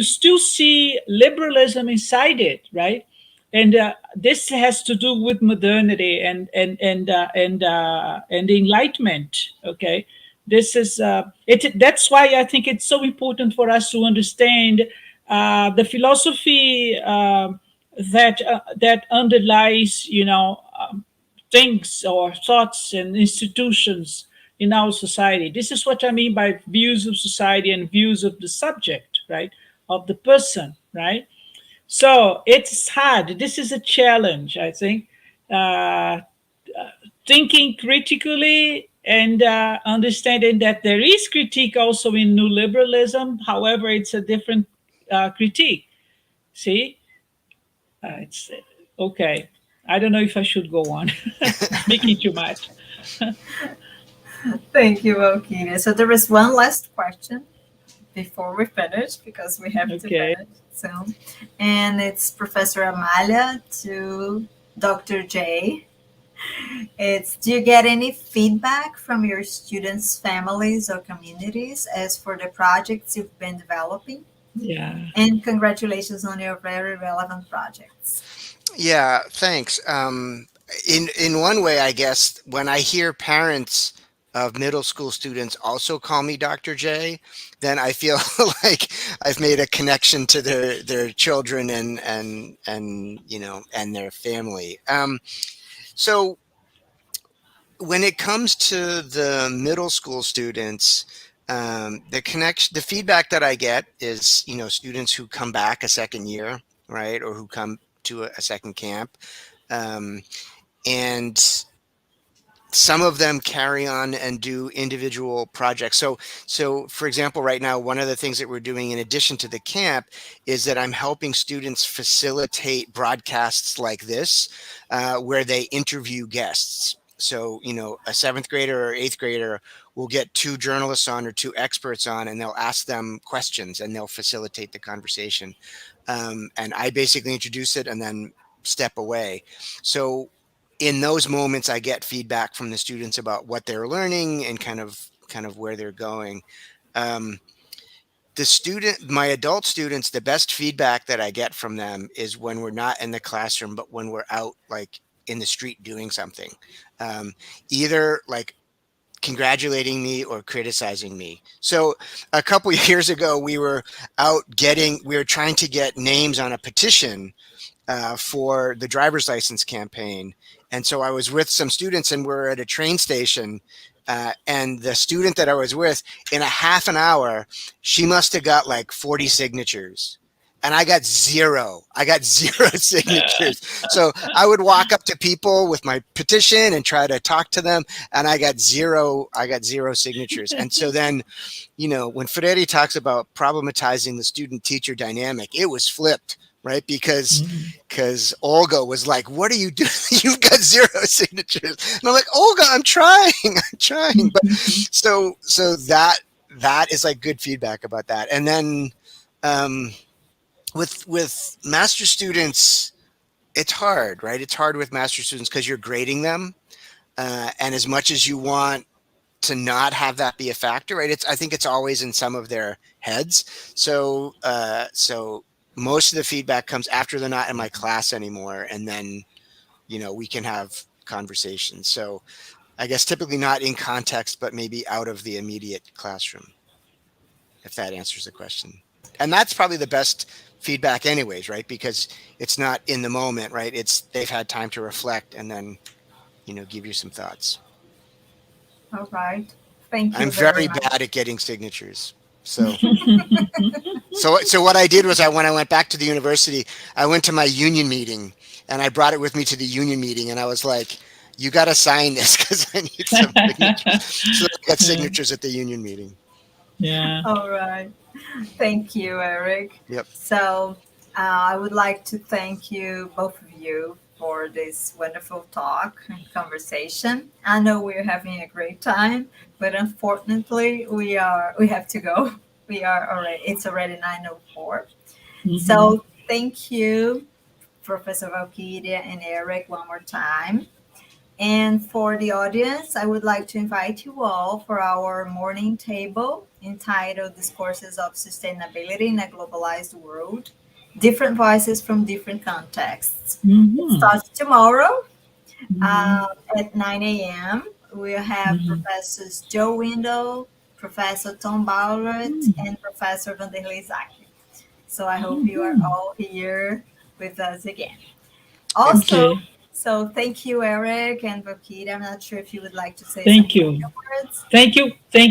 still see liberalism inside it, right? And this has to do with modernity and enlightenment. Okay, this is it. That's why I think it's so important for us to understand the philosophy that underlies, things or thoughts and institutions in our society. This is what I mean by views of society and views of the subject, right, of the person, right? So it's hard. This is a challenge, I think. Thinking critically and understanding that there is critique also in new liberalism. However, it's a different critique. See? It's okay. I don't know if I should go on speaking too much. Thank you, Valkyria. So there is one last question before we finish, because we have to finish soon. And it's Professor Amalia to Dr. J. It's, do you get any feedback from your students' families or communities as for the projects you've been developing? Yeah. And congratulations on your very relevant projects. Yeah, thanks. In one way, I guess, when I hear parents of middle school students also call me Dr. J, then I feel like I've made a connection to their children and their family. So when it comes to the middle school students, the feedback that I get is, students who come back a second year, right, or who come to a second camp, and some of them carry on and do individual projects. So for example, right now, one of the things that we're doing in addition to the camp is that I'm helping students facilitate broadcasts like this, where they interview guests. So, a seventh grader or eighth grader will get two journalists on or two experts on, and they'll ask them questions and they'll facilitate the conversation. And I basically introduce it and then step away. So in those moments, I get feedback from the students about what they're learning and kind of where they're going. My adult students, the best feedback that I get from them is when we're not in the classroom, but when we're out, like in the street doing something, either like congratulating me or criticizing me. So a couple of years ago, we were trying to get names on a petition for the driver's license campaign. And so I was with some students and we're at a train station, and the student that I was with, in a half an hour, she must have got like 40 signatures. And I got zero signatures. So I would walk up to people with my petition and try to talk to them, and I got zero signatures. And so then, when Freire talks about problematizing the student-teacher dynamic, it was flipped, right? Because Olga was like, "What are you doing? You've got zero signatures." And I'm like, "Olga, I'm trying." But so that is like good feedback about that. And then with master students, it's hard, right? It's hard with master students because you're grading them, and as much as you want to not have that be a factor, right? I think it's always in some of their heads. So most of the feedback comes after they're not in my class anymore, and then we can have conversations. So I guess typically not in context, but maybe out of the immediate classroom. if that answers the question. And that's probably the best feedback anyways, right? Because it's not in the moment, right? They've had time to reflect and then, give you some thoughts. All right. Thank you. I'm very bad at getting signatures. So what I did was when I went back to the university, I went to my union meeting and I brought it with me to the union meeting, and I was like, you got to sign this because I need some signatures. So I got signatures at the union meeting. Yeah. All right. Thank you, Eric. Yep. So I would like to thank you, both of you, for this wonderful talk and conversation. I know we're having a great time, but unfortunately we have to go. It's already 9:04. Mhm. So thank you, Professor Valkyria and Eric, one more time. And for the audience, I would like to invite you all for our morning table entitled Discourses of Sustainability in a Globalized World, Different Voices from Different Contexts. It starts tomorrow at 9 a.m. We'll have Professors Joe Windle, Professor Tom Bowlett, and Professor Vanderlei Zaki. So I hope you are all here with us again. Also, so thank you, Eric and Valkyria. I'm not sure if you would like to say Thank some you. words. Thank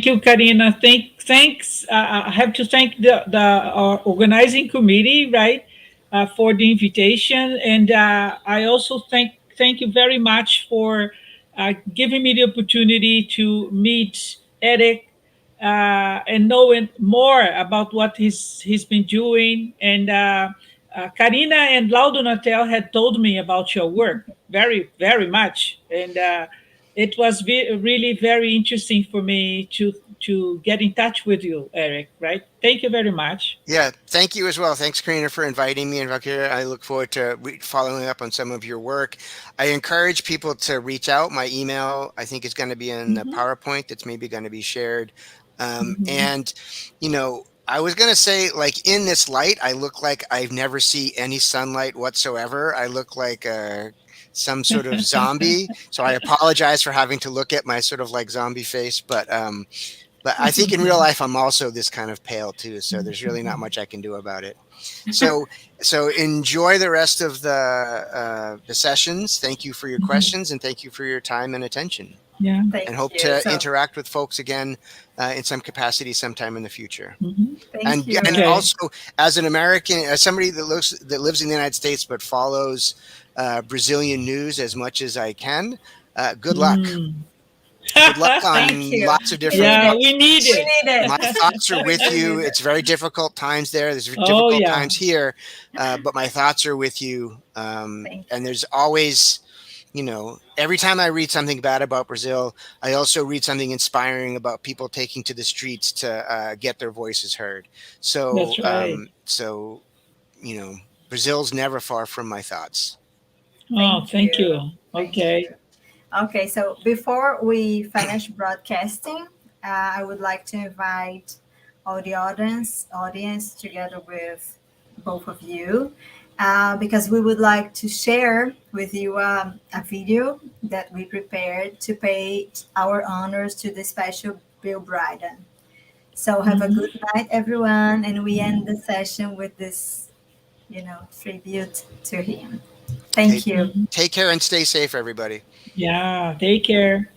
you, Karina. Thanks. I have to thank the organizing committee, right, for the invitation, and I also thank you very much for giving me the opportunity to meet Eric and knowing more about what he's been doing. And Karina and Laudo Natel had told me about your work very, very much, and it was really very interesting for me to get in touch with you, Eric, right? Thank you very much. Yeah, thank you as well. Thanks, Karina, for inviting me. And Valkyria, I look forward to following up on some of your work. I encourage people to reach out. My email, I think, is going to be in the PowerPoint that's maybe going to be shared. And, I was going to say, like, in this light, I look like I've never seen any sunlight whatsoever. I look like some sort of zombie. So I apologize for having to look at my sort of like zombie face. But I think in real life, I'm also this kind of pale too. So there's really not much I can do about it. So enjoy the rest of the sessions. Thank you for your questions, and thank you for your time and attention. Yeah. Thank And hope you. to So, interact with folks again in some capacity sometime in the future. thank you. And also, as an American, as somebody that lives in the United States but follows Brazilian news as much as I can, good luck. Good luck on Thank you. lots of different. Yeah, we need We it. need it. My thoughts are with We you. need it. It's very difficult times there. There's difficult yeah. times here, but my thoughts are with you. Thank you. And there's always, every time I read something bad about Brazil, I also read something inspiring about people taking to the streets to get their voices heard. So, That's right. Brazil's never far from my thoughts. Thank you. Thank Okay. you. Okay, so before we finish broadcasting, I would like to invite all the audience together with both of you, because we would like to share with you a video that we prepared to pay our honors to the special Bill Bryden. So have a good night, everyone, and we end the session with this, tribute to him. Thank you. Take care and stay safe, everybody. Yeah, take care.